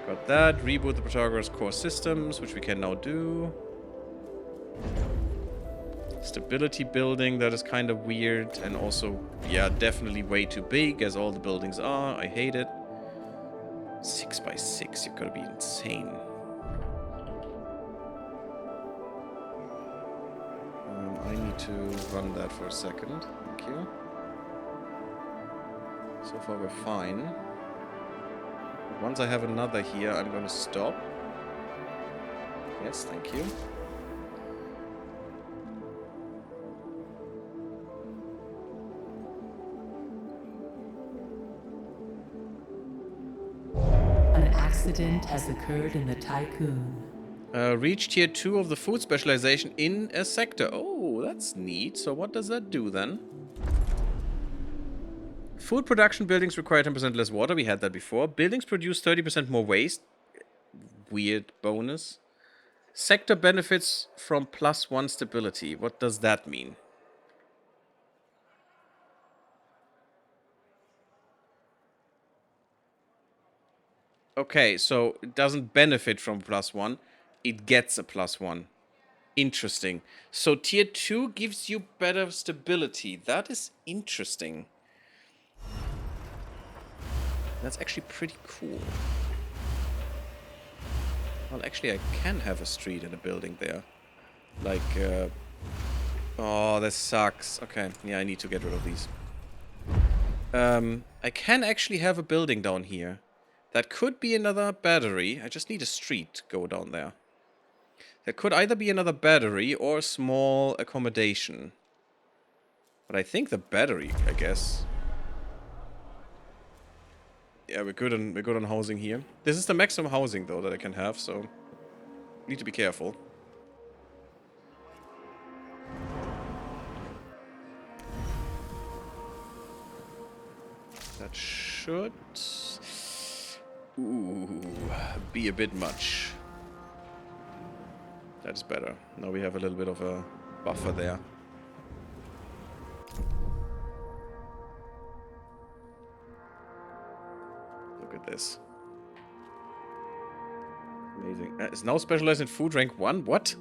Got that. Reboot the Protagoras core systems, which we can now do. Stability building, that is kind of weird. And also, yeah, definitely way too big, as all the buildings are. I hate it. 6 by 6, you've got to be insane. I need to run that for a second. Thank you. So far we're fine. But once I have another here, I'm going to stop. Yes, thank you. Accident has occurred in the Tycoon. Reach tier 2 of the food specialization in a sector. Oh, that's neat. So what does that do then? Food production buildings require 10% less water. We had that before. Buildings produce 30% more waste. Weird bonus. Sector benefits from +1 stability. What does that mean? Okay, so it doesn't benefit from +1. It gets a +1. Interesting. So tier 2 gives you better stability. That is interesting. That's actually pretty cool. Well, actually, I can have a street and a building there. Like, oh, this sucks. Okay, yeah, I need to get rid of these. I can actually have a building down here. That could be another battery. I just need a street go down there. There could either be another battery or a small accommodation. But I think the battery, I guess. Yeah, we're good on housing here. This is the maximum housing though that I can have, so need to be careful. That should be a bit much. That's better. Now we have a little bit of a buffer there. Look at this. Amazing. It's now specialized in food rank 1? What?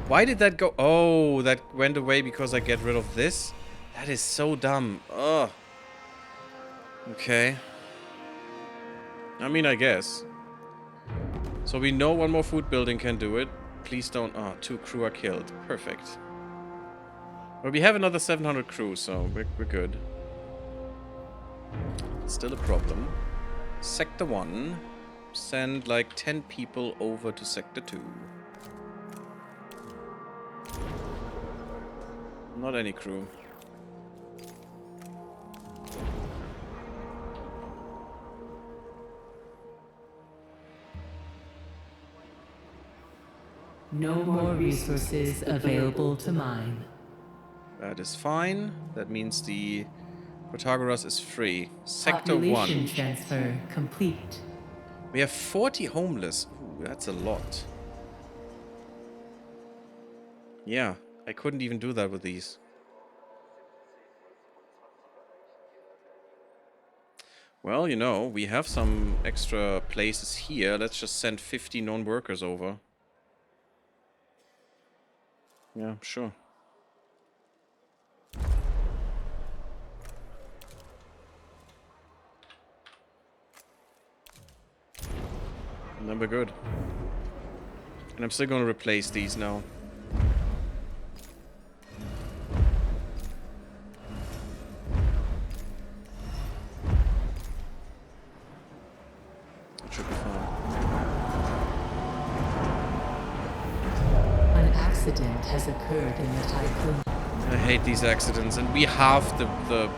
Why did that go? Oh, that went away because I get rid of this? That is so dumb. Ugh. Okay. I mean, I guess. So we know one more food building can do it. Please don't... Oh, 2 crew are killed. Perfect. Well, we have another 700 crew, so we're good. Still a problem. Sector 1. Send like 10 people over to Sector 2. Not any crew. No more resources available to mine. That is fine. That means the Protagoras is free. Sector Population 1. transfer complete. We have 40 homeless. Ooh, that's a lot. Yeah, I couldn't even do that with these. Well, you know, we have some extra places here. Let's just send 50 non-workers over. Yeah, sure. And then we're good. And I'm still going to replace these now. It should be fine. An accident has occurred in the typhoon. I hate these accidents, and we have the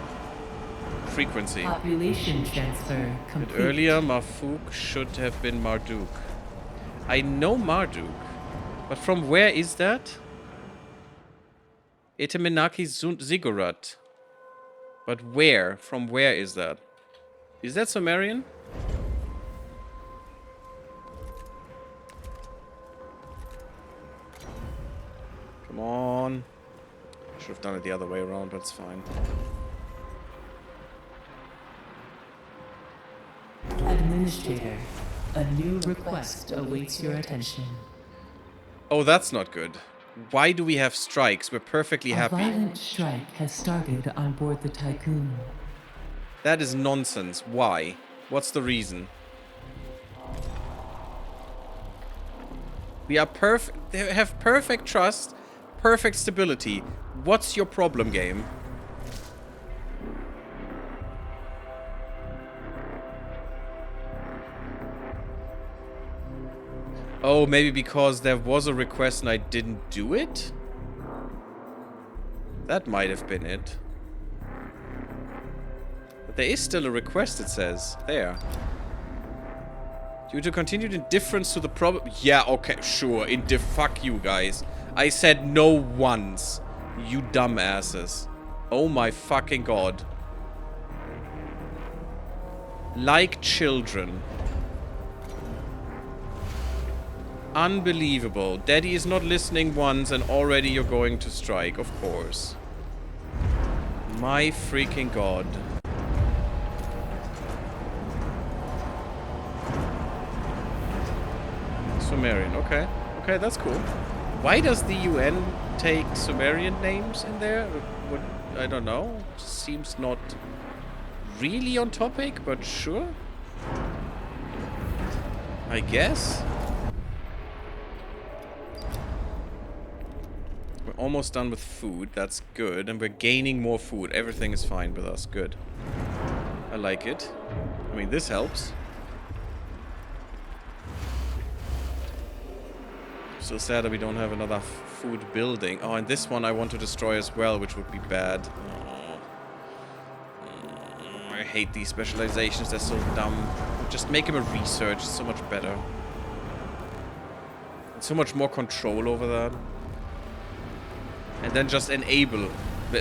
frequency. Population transfer And complete. earlier, Marfouk should have been Marduk. I know Marduk, but from where is that? Etemenaki Ziggurat. But where? From where is that? Is that Sumerian? Come on. Should have done it the other way around, but it's fine. Administrator, a new request awaits your attention. Oh, that's not good. Why do we have strikes? We're perfectly A happy. violent strike has started on board the Tycoon. That is nonsense. Why? What's the reason? We are perfect. They have perfect trust, perfect stability. What's your problem, game? Oh, maybe because there was a request and I didn't do it? That might have been it. But there is still a request, it says. There. Due to continued indifference to the problem... Yeah, okay, sure. Fuck you guys. I said no once. You dumbasses. Oh my fucking god. Like children. Unbelievable. Daddy is not listening once and already you're going to strike, of course. My freaking god. Sumerian, okay. Okay, that's cool. Why does the UN take Sumerian names in there? I don't know. Seems not really on topic, but sure. I guess. We're almost done with food. That's good. And we're gaining more food. Everything is fine with us. Good. I like it. I mean, this helps. So sad that we don't have another food building. Oh, and this one I want to destroy as well, which would be bad. Oh. I hate these specializations. They're so dumb. Just make him a research. It's so much better. And so much more control over that. And then just enable.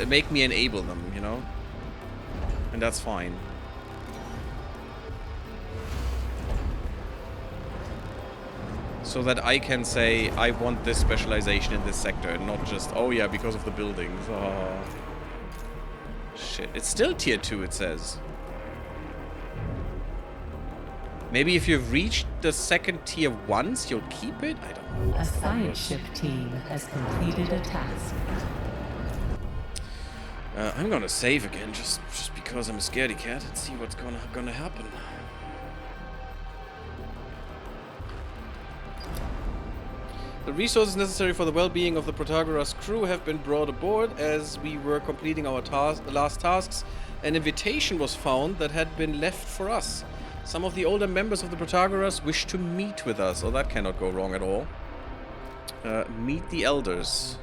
Make me enable them, you know? And that's fine. So that I can say, I want this specialization in this sector, and not just, oh yeah, because of the buildings. Oh. Shit. It's still tier 2, it says. Maybe if you've reached the second tier once, you'll keep it? I don't know. A science ship team has completed a task. I'm gonna save again, just because I'm a scaredy cat, and see what's gonna happen. The resources necessary for the well-being of the Protagoras crew have been brought aboard. As we were completing our last tasks, an invitation was found that had been left for us. Some of the older members of the Protagoras wish to meet with us. Oh, that cannot go wrong at all. Meet the elders.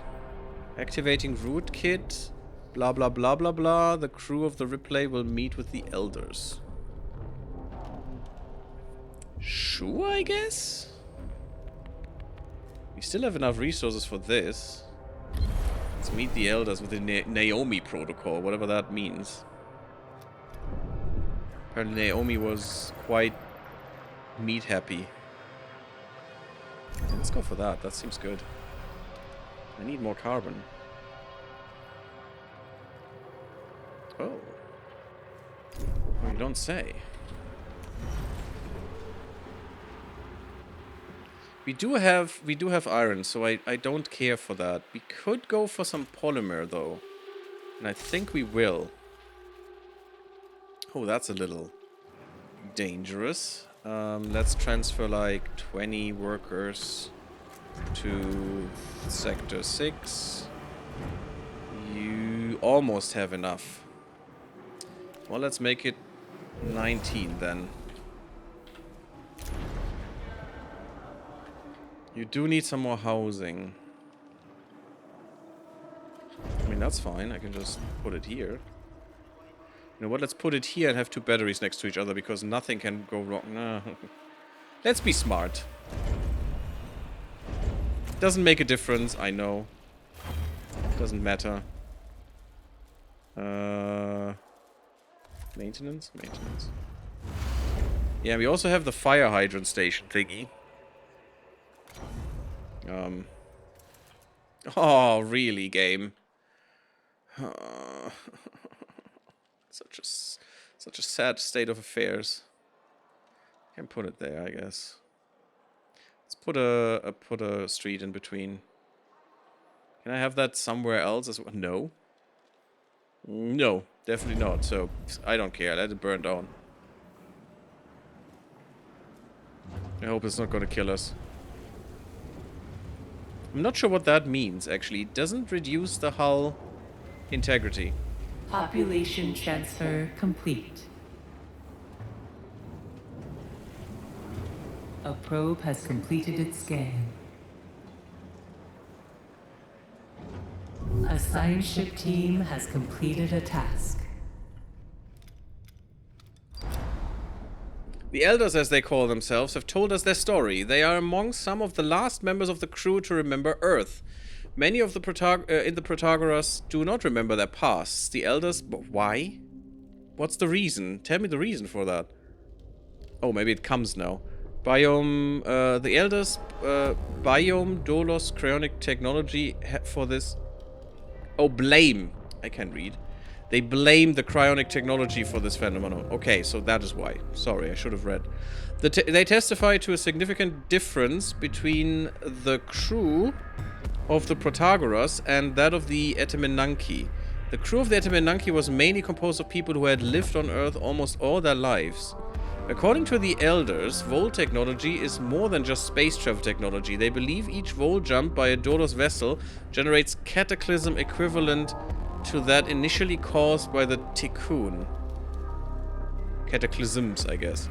Activating rootkit. Blah, blah, blah, blah, blah. The crew of the replay will meet with the elders. Sure, I guess? We still have enough resources for this. Let's meet the elders with the Naomi protocol, whatever that means. Apparently Naomi was quite meat happy. Let's go for that. That seems good. I need more carbon. Oh. Oh, you don't say. We do have iron, so I don't care for that. We could go for some polymer though. And I think we will. Oh, that's a little dangerous. Let's transfer like 20 workers to Sector 6. You almost have enough. Well, let's make it 19 then. You do need some more housing. I mean, that's fine. I can just put it here. You know what? Let's put it here and have two batteries next to each other because nothing can go wrong. No. Let's be smart. Doesn't make a difference, I know. Doesn't matter. Maintenance? Maintenance. Yeah, we also have the fire hydrant station thingy. Oh, really, game? Such a sad state of affairs. Can put it there, I guess. Let's put a street in between. Can I have that somewhere else as well? No. No, definitely not. So I don't care. Let it burn down. I hope it's not gonna kill us. I'm not sure what that means, actually. It doesn't reduce the hull integrity. Population transfer complete. A probe has completed its scan. A science ship team has completed a task. The Elders, as they call themselves, have told us their story. They are among some of the last members of the crew to remember Earth. Many of the in the Protagoras do not remember their pasts. The Elders... But why? What's the reason? Tell me the reason for that. Oh, maybe it comes now. Biome... the Elders... Biome Dolos Cryonic Technology for this... Oh, blame. I can't read. They blame the cryonic technology for this phenomenon. Okay, so that is why. Sorry, I should have read. They testify to a significant difference between the crew of the Protagoras and that of the Etemenanki. The crew of the Etemenanki was mainly composed of people who had lived on Earth almost all their lives. According to the Elders, Vol technology is more than just space travel technology. They believe each Vol jump by a Dolos vessel generates cataclysm equivalent to that initially caused by the Tikkun. Cataclysms, I guess.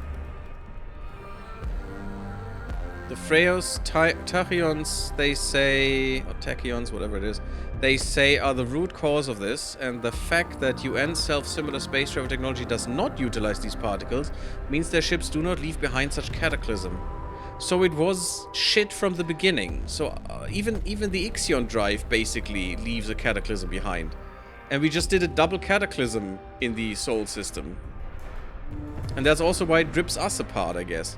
The Freyos, Tachyons, they say, or Tachyons, whatever it is, they say are the root cause of this, and the fact that UN self-similar space travel technology does not utilize these particles means their ships do not leave behind such cataclysm. So it was shit from the beginning. So even the Ixion drive basically leaves a cataclysm behind. And we just did a double cataclysm in the Sol system. And that's also why it rips us apart, I guess.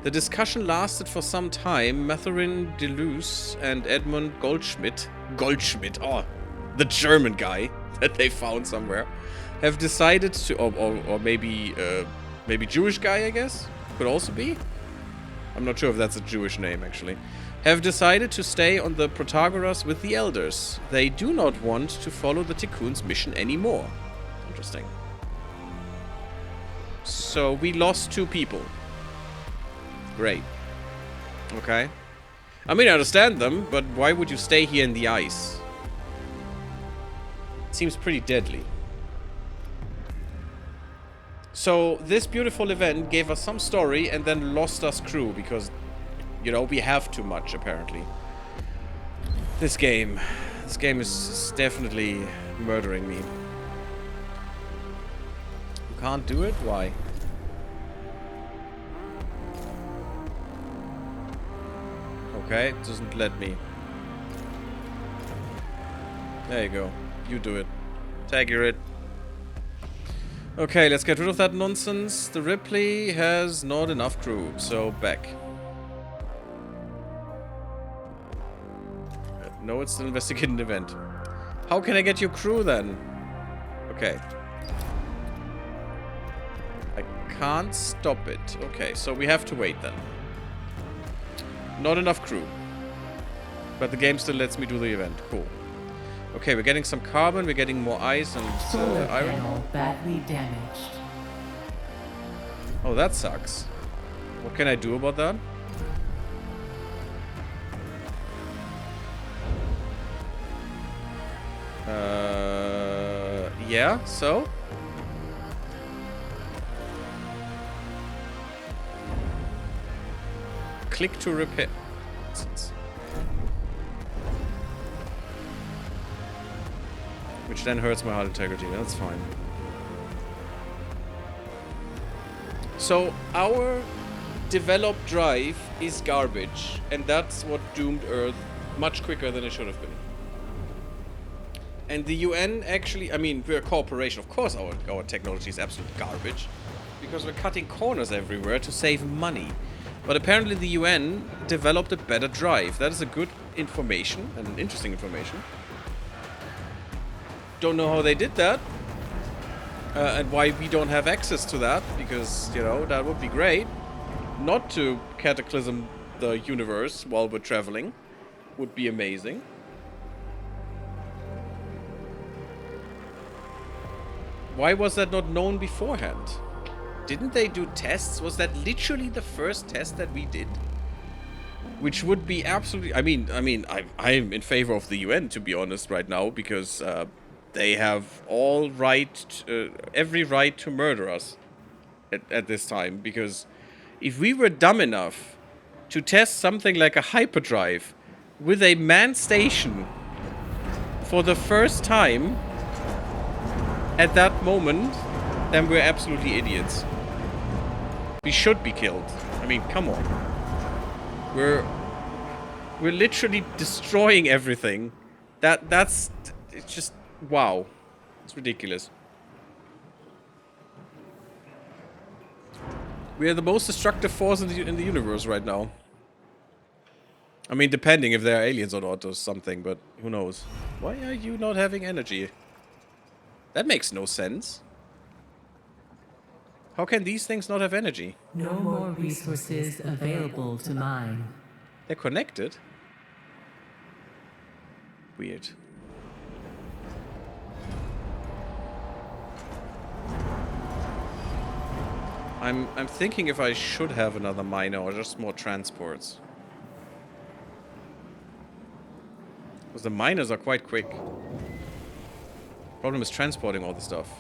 The discussion lasted for some time. Mathurin Deleuze and Edmund Goldschmidt, oh, the German guy that they found somewhere, have decided to, or maybe Jewish guy, I guess, Could also be. I'm not sure if that's a Jewish name, actually. Have decided to stay on the Protagoras with the Elders. They do not want to follow the Tikkun's mission anymore. Interesting. So we lost 2 people. Great. Okay. I mean, I understand them, but why would you stay here in the ice? It seems pretty deadly. So, this beautiful event gave us some story and then lost us crew because, you know, we have too much, apparently. This game is definitely murdering me. You can't do it? Why? Okay, it doesn't let me. There you go. You do it. Tagger it. Okay, let's get rid of that nonsense. The Ripley has not enough crew, so back. No, it's still investigating the event. How can I get your crew then? Okay. I can't stop it. Okay, so we have to wait then. Not enough crew. But the game still lets me do the event. Cool. Okay, we're getting some carbon, we're getting more ice and iron. Panel badly damaged. Oh, that sucks. What can I do about that? Yeah, so? Click to repair. Which then hurts my hull integrity. That's fine. So, our developed drive is garbage. And that's what doomed Earth much quicker than it should have been. And the UN actually... I mean, we're a corporation. Of course our technology is absolute garbage. Because we're cutting corners everywhere to save money. But apparently the UN developed a better drive. That is a good information. And interesting information. Don't know how they did that and why we don't have access to that, because, you know, that would be great. Not to cataclysm the universe while we're traveling would be amazing. Why was that not known beforehand? Didn't they do tests? Was that literally the first test that we did? Which would be absolutely... I mean, I'm in favor of the UN, to be honest, right now, because they have all right, every right to murder us at this time. Because if we were dumb enough to test something like a hyperdrive with a manned station for the first time at that moment, then we're absolutely idiots. We should be killed. I mean, come on. We're literally destroying everything. That's it's just wow. It's ridiculous. We are the most destructive force in the universe right now. I mean, depending if there are aliens or not or something, but who knows? Why are you not having energy? That makes no sense. How can these things not have energy? No more resources available to mine. They're connected? Weird. I'm thinking if I should have another miner or just more transports. Because the miners are quite quick. Problem is transporting all the stuff.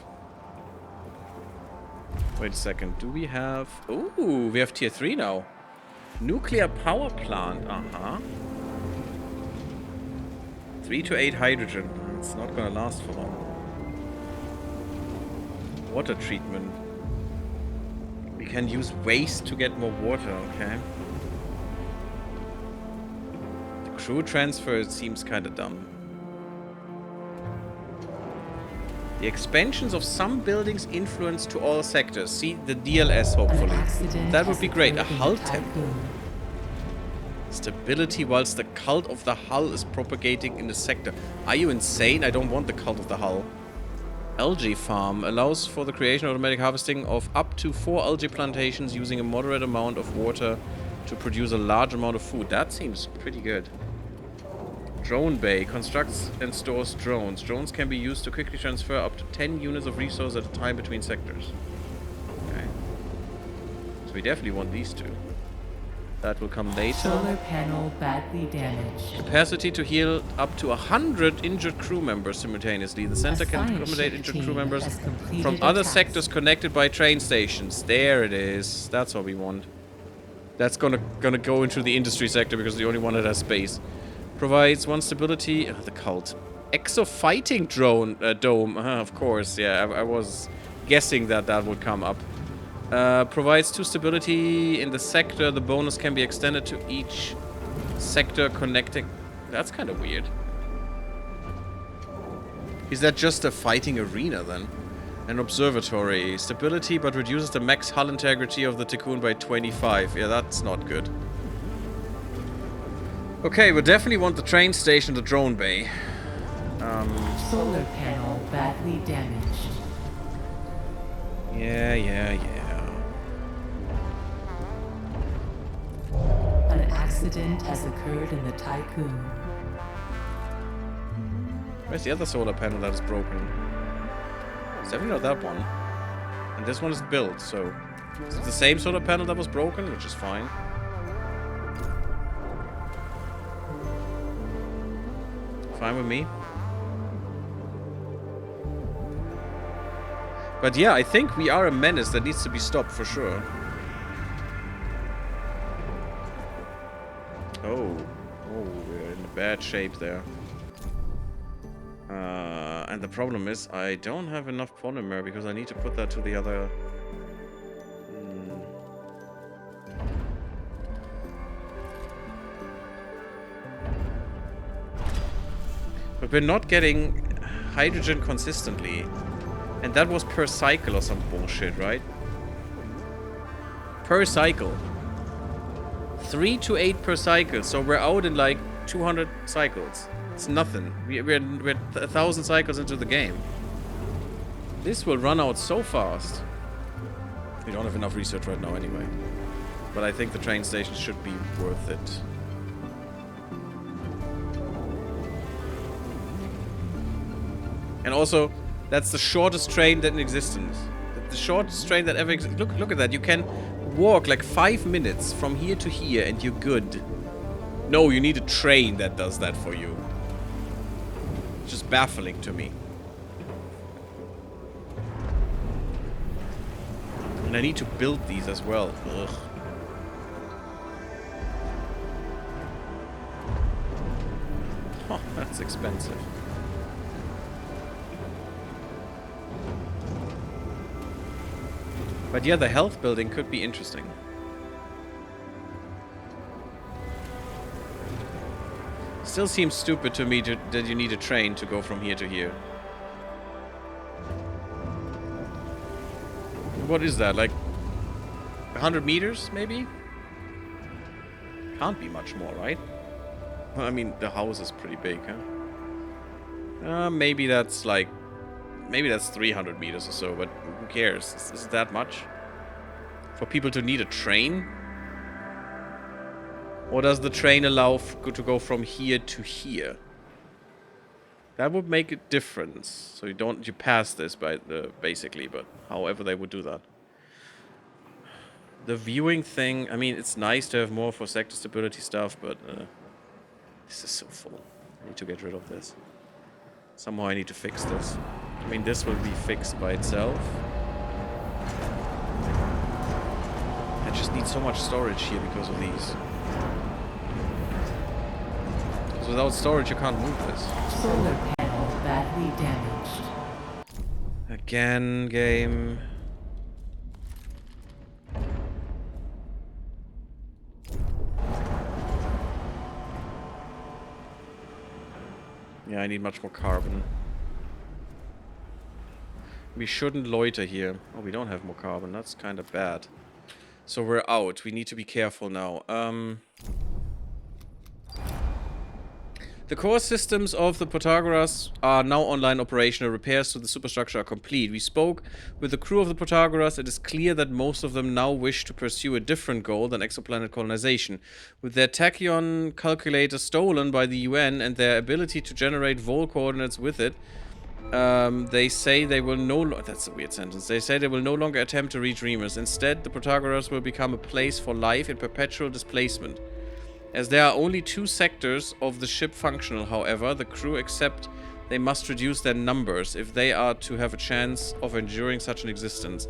Wait a second. Do we have... Ooh, we have tier 3 now. Nuclear power plant. Uh-huh. 3 to 8 hydrogen. It's not gonna last for long. Water treatment. We can use waste to get more water, okay. The crew transfer seems kinda dumb. The expansions of some buildings influence to all sectors. See the DLS, hopefully. That would be great. A hull temple. Stability whilst the cult of the hull is propagating in the sector. Are you insane? I don't want the cult of the hull. Algae farm allows for the creation of automatic harvesting of up to 4 algae plantations using a moderate amount of water to produce a large amount of food. That seems pretty good. Drone bay constructs and stores drones. Drones can be used to quickly transfer up to 10 units of resource at a time between sectors. Okay. So we definitely want these two. That will come later. Solar panel badly damaged. Capacity to heal up to 100 injured crew members simultaneously. The center can science accommodate ship injured crew team members has completed from a other task. sectors connected by train stations. There it is. That's what we want. That's gonna go into the industry sector because it's the only one that has space. Provides 1 stability. The cult. Exo fighting drone dome. Of course, yeah. I was guessing that would come up. Provides 2 stability in the sector. The bonus can be extended to each sector connecting. That's kind of weird. Is that just a fighting arena then? An observatory. Stability, but reduces the max hull integrity of the Tikkun by 25. Yeah, that's not good. Okay, we definitely want the train station, the drone bay. Solar panel badly damaged. Yeah. An accident has occurred in the Tycoon. Where's the other solar panel that is broken? It's definitely not that one. And this one is built, so... Is it the same solar panel that was broken? Which is fine. Fine with me. But yeah, I think we are a menace that needs to be stopped for sure. Oh, we're in bad shape there. And the problem is, I don't have enough polymer because I need to put that to the other... But we're not getting hydrogen consistently. And that was per cycle or some bullshit, right? Per cycle. 3 to 8 per cycle, so we're out in like 200 cycles. It's nothing. We're 1,000 cycles into the game. This will run out so fast. We don't have enough research right now anyway. But I think the train station should be worth it. And also, that's the shortest train that in existence. The shortest train that ever exists. Look at that. You can walk like 5 minutes from here to here and you're good. No, you need a train that does that for you. It's just baffling to me. And I need to build these as well. Ugh. Oh, that's expensive. But yeah, the health building could be interesting. Still seems stupid to me that you need a train to go from here to here. What is that, like 100 meters, maybe? Can't be much more, right? Well, I mean, the house is pretty big, huh? Maybe that's like... Maybe that's 300 meters or so, but who cares? Is it that much? For people to need a train? Or does the train allow to go from here to here? That would make a difference. So you pass this by basically, but however they would do that. The viewing thing, I mean, it's nice to have more for sector stability stuff, but this is so full. I need to get rid of this. Somehow I need to fix this. I mean, this will be fixed by itself. I just need so much storage here because of these. Because without storage, you can't move this. Solar panel badly damaged. Again, game. Yeah, I need much more carbon. We shouldn't loiter here. Oh, we don't have more carbon. That's kind of bad. So we're out. We need to be careful now. The core systems of the Protagoras are now online operational. Repairs to the superstructure are complete. We spoke with the crew of the Protagoras. It is clear that most of them now wish to pursue a different goal than exoplanet colonization. With their tachyon calculator stolen by the UN and their ability to generate vol coordinates with it, they say they will that's a weird sentence. They say they will no longer attempt to reach Remus. Instead, the Protagoras will become a place for life in perpetual displacement. As there are only 2 sectors of the ship functional, however, the crew accept they must reduce their numbers if they are to have a chance of enduring such an existence.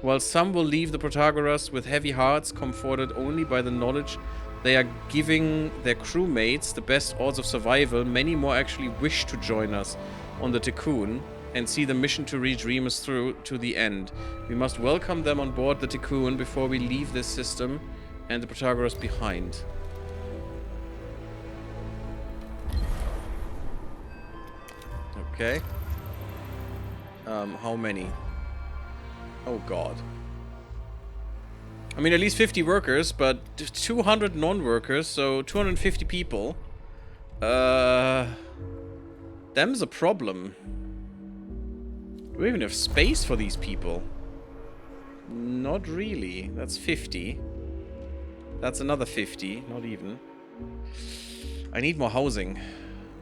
While some will leave the Protagoras with heavy hearts, comforted only by the knowledge they are giving their crewmates the best odds of survival, many more actually wish to join us on the Tikkun and see the mission to reach Remus through to the end. We must welcome them on board the Tikkun before we leave this system and the Protagoras behind. Okay. How many? Oh god. I mean, at least 50 workers, but 200 non-workers, so 250 people. Them's a problem. Do we even have space for these people? Not really. That's 50. That's another 50. Not even. I need more housing.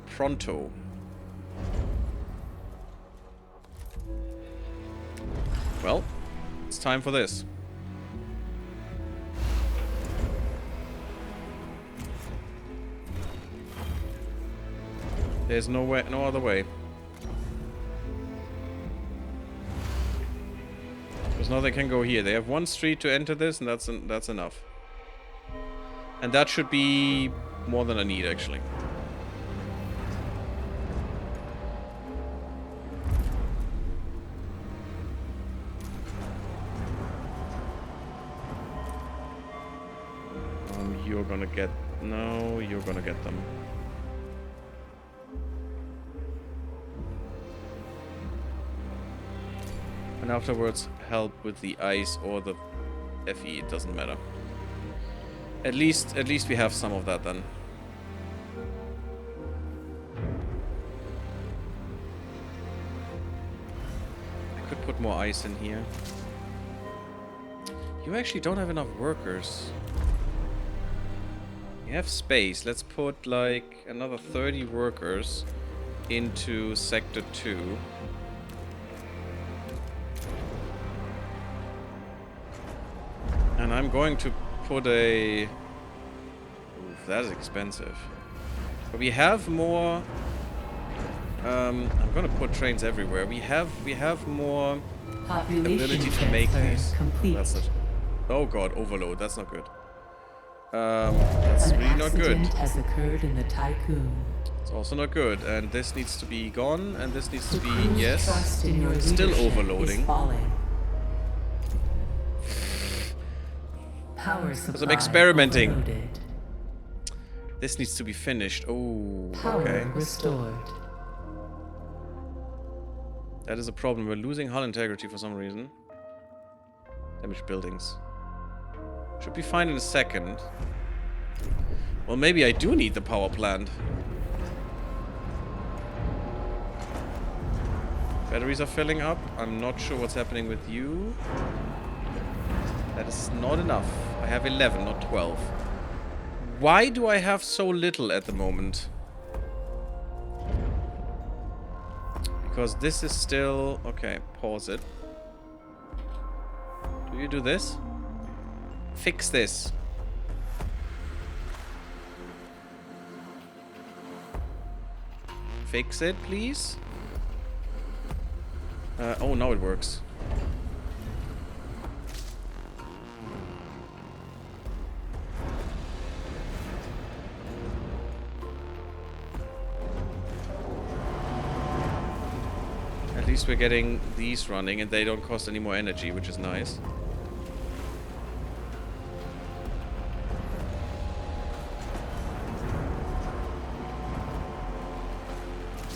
Pronto. Well, it's time for this. There's no way, no other way. Because now they can go here. They have 1 street to enter this, and that's enough. And that should be more than I need, actually. You're gonna get... No, you're gonna get them. And afterwards, help with the ice or the FE. It doesn't matter. At least we have some of that then. I could put more ice in here. You actually don't have enough workers. We have space. Let's put like another 30 workers into Sector 2. And I'm going to put a... Oof, that is expensive. But we have more... I'm going to put trains everywhere. We have more ability to make these. That's not... Oh god, overload. That's not good. That's really not good. Has occurred in the Tycoon. It's also not good. And this needs to be gone, and this needs to be... Yes. Still overloading. Because I'm experimenting. Overloaded. This needs to be finished. Oh, okay. Power restored. That is a problem. We're losing hull integrity for some reason. Damaged buildings. Should be fine in a second. Well, maybe I do need the power plant. Batteries are filling up. I'm not sure what's happening with you. That is not enough. I have 11, not 12. Why do I have so little at the moment? Because this is still... Okay, pause it. Do you do this? Fix this. Fix it, please. Oh, now it works. At least we're getting these running and they don't cost any more energy, which is nice.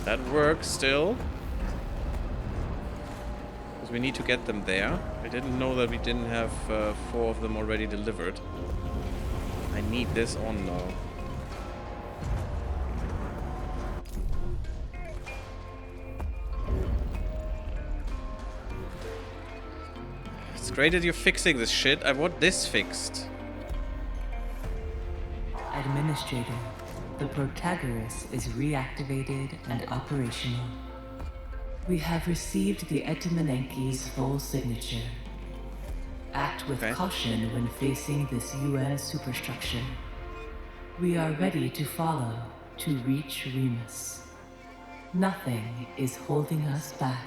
That works still. Because we need to get them there. I didn't know that we didn't have 4 of them already delivered. I need this on now. It's great that you're fixing this shit. I want this fixed. Administrator, the Protagoras is reactivated and operational. We have received the Etimanenki's full signature. Act with caution when facing this UN superstructure. We are ready to follow to reach Remus. Nothing is holding us back.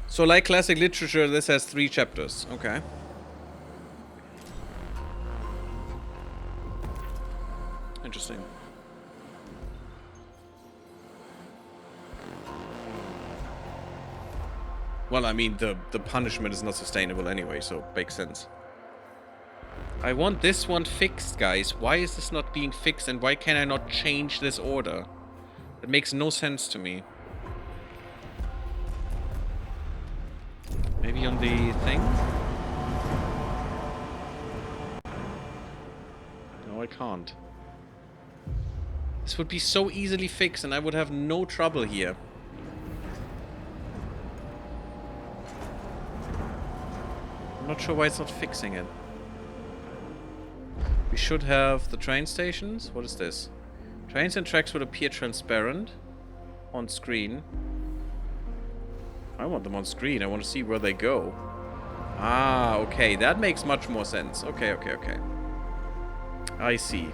So like classic literature, this has 3 chapters. Okay. Interesting. Well, I mean, the punishment is not sustainable anyway, so makes sense. I want this one fixed, guys. Why is this not being fixed, and why can I not change this order? It makes no sense to me. Maybe on the thing? No, I can't. This would be so easily fixed, and I would have no trouble here. I'm not sure why it's not fixing it. We should have the train stations. What is this? Trains and tracks would appear transparent on screen. I want them on screen. I want to see where they go. Ah, okay. That makes much more sense. Okay, okay, okay. I see.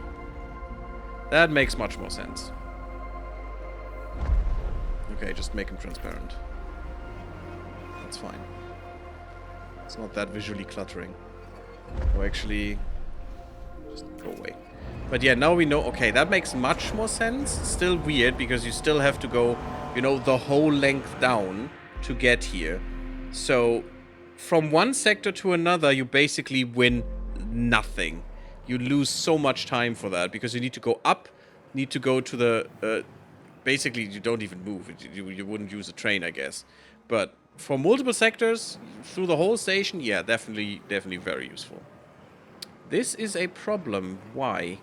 That makes much more sense. Okay, just make them transparent. That's fine. It's not that visually cluttering. Oh, actually, just go away. But yeah, now we know. Okay, that makes much more sense. Still weird because you still have to go, you know, the whole length down to get here. So from one sector to another, you basically win nothing. You lose so much time for that because you need to go up, need to go to the... basically, you don't even move. You wouldn't use a train, I guess. But for multiple sectors, through the whole station, yeah, definitely very useful. This is a problem. Why?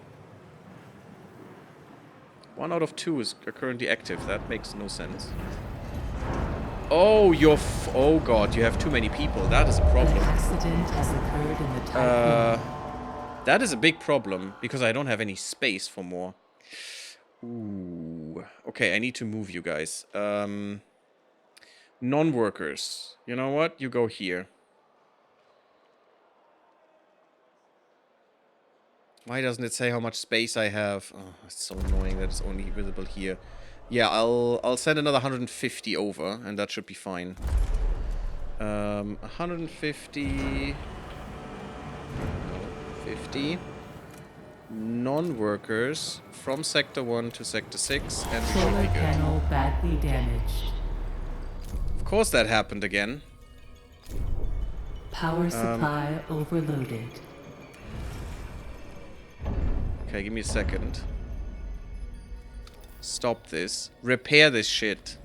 1 out of 2 is currently active. That makes no sense. Oh, oh god, you have too many people. That is a problem. An accident has occurred in the typhoon. That is a big problem, because I don't have any space for more. Ooh. Okay, I need to move you guys. Non-workers. You know what? You go here. Why doesn't it say how much space I have? Oh, it's so annoying that it's only visible here. Yeah, I'll send another 150 over, and that should be fine. 150... 50 non-workers from Sector 1 to Sector 6, and we should Solar be good. panel badly damaged. Of course that happened again. Power supply overloaded. Okay, give me a second. Stop this. Repair this shit.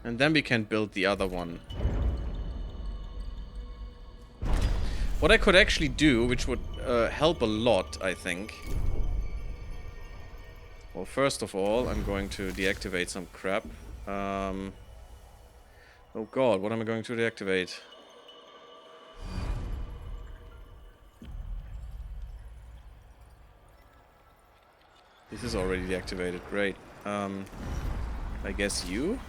And then we can build the other one. What I could actually do, which would help a lot, I think. Well, first of all, I'm going to deactivate some crap. Oh god, what am I going to deactivate? This is already deactivated. Great. I guess you?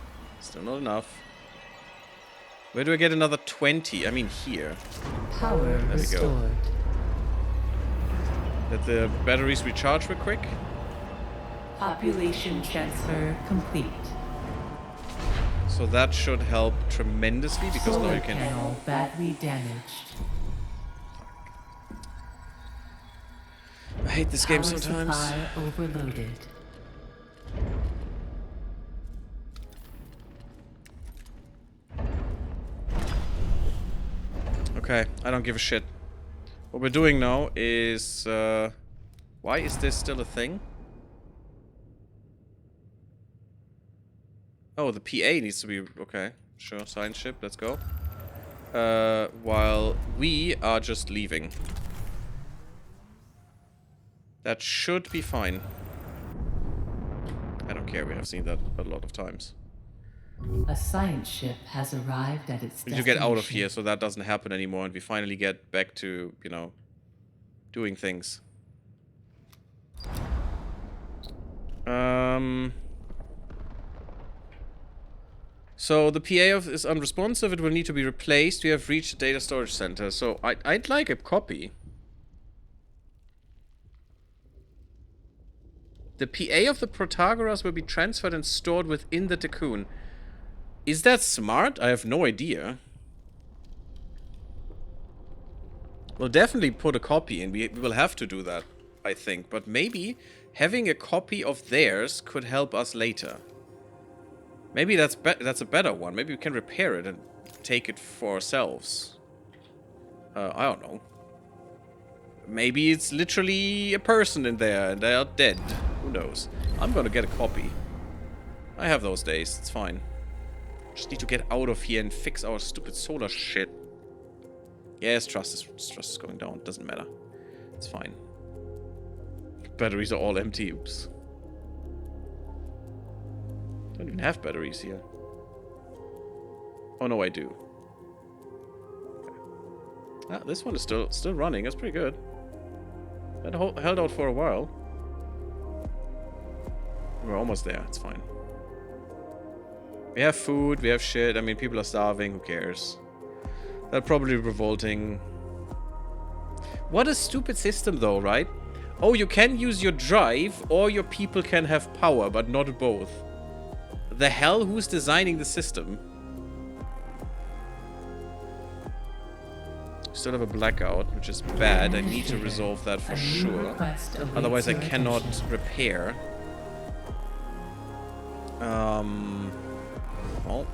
Still not enough. Where do I get another 20? I mean, here. Power There we go. restored. Let the batteries recharge real quick. Population transfer complete. So that should help tremendously because now Solar you can... panel badly damaged. I hate this game Power sometimes. supply overloaded. Okay, I don't give a shit. What we're doing now is... why is this still a thing? Oh, the PA needs to be... Okay, sure, science ship, let's go. While we are just leaving. That should be fine. I don't care, we have seen that a lot of times. A science ship has arrived at its We need to get out of here so that doesn't happen anymore and we finally get back to, you know, doing things. So the PA is unresponsive, it will need to be replaced. We have reached the data storage center, so I'd like a copy. The PA of the Protagoras will be transferred and stored within the Cocoon. Is that smart? I have no idea. We'll definitely put a copy in. We will have to do that, I think. But maybe having a copy of theirs could help us later. Maybe that's a better one. Maybe we can repair it and take it for ourselves. I don't know. Maybe it's literally a person in there and they are dead. Who knows? I'm gonna get a copy. I have those days. It's fine. Just need to get out of here and fix our stupid solar shit. Yes, trust is going down. Doesn't matter. It's fine. Batteries are all empty. Oops. Don't even have batteries here. Oh no, I do. Okay. Ah, this one is still running. That's pretty good. That held out for a while. We're almost there. It's fine. We have food. We have shit. I mean, people are starving. Who cares? They're probably revolting. What a stupid system, though, right? Oh, you can use your drive, or your people can have power, but not both. The hell? Who's designing the system? Still have a blackout, which is bad. I need to resolve that for sure. Otherwise, I cannot repair. Well.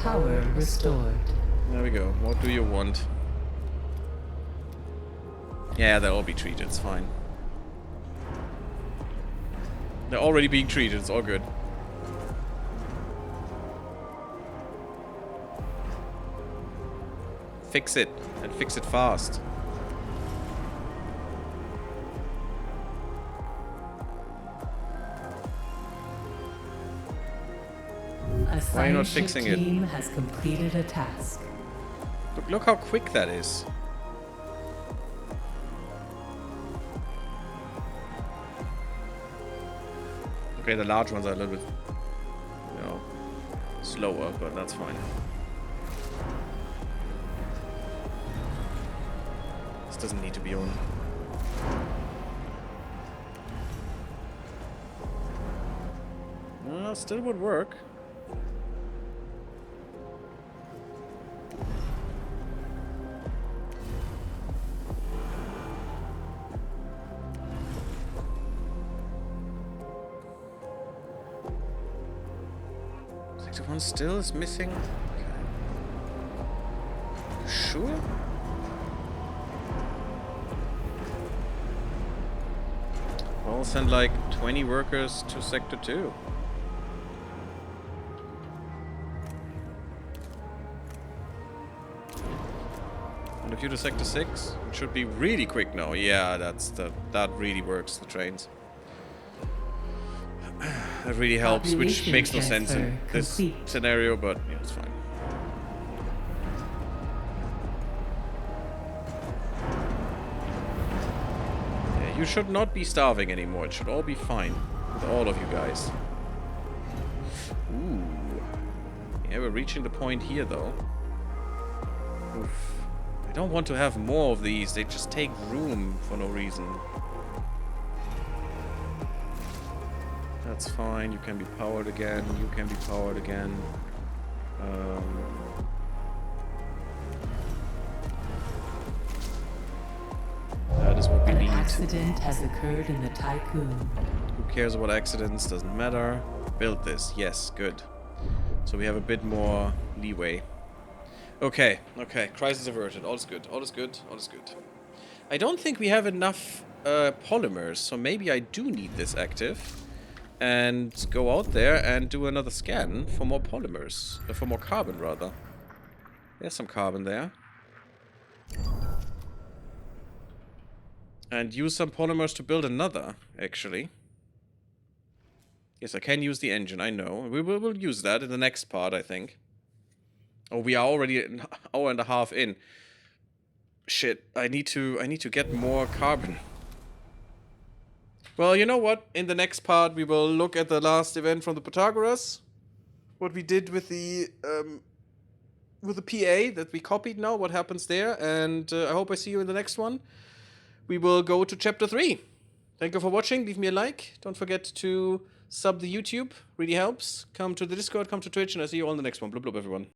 Power restored. There we go. What do you want? Yeah, they'll all be treated. It's fine. They're already being treated. It's all good. Fix it. And fix it fast. Why are you not fixing it? Team has completed a task. Look how quick that is. Okay, the large ones are a little bit, you know, slower, but that's fine. This doesn't need to be on. Still would work. One still is missing. Okay. Sure? I'll send like 20 workers to Sector 2. And a few to Sector 6. It should be really quick now. Yeah, that really works, the trains. That really helps, which makes no sense in this scenario, but yeah, it's fine. Yeah, you should not be starving anymore. It should all be fine with all of you guys. Ooh. Yeah, we're reaching the point here, though. Oof. I don't want to have more of these. They just take room for no reason. That's fine, you can be powered again, you can be powered again. That is what we need. An accident has occurred in the Tycoon. Who cares about accidents, doesn't matter. Build this, yes, good. So we have a bit more leeway. Okay, okay, crisis averted, all is good, all is good, all is good. I don't think we have enough polymers, so maybe I do need this active. And go out there and do another scan for more polymers. For more carbon, rather. There's some carbon there. And use some polymers to build another, actually. Yes, I can use the engine, I know. We'll use that in the next part, I think. Oh, we are already an hour and a half in. Shit, I need to get more carbon. Well, you know what? In the next part, we will look at the last event from the Protagoras. What we did with the PA that we copied now, what happens there. And I hope I see you in the next one. We will go to Chapter 3. Thank you for watching. Leave me a like. Don't forget to sub the YouTube. Really helps. Come to the Discord, come to Twitch, and I'll see you all in the next one. Blub blub, everyone.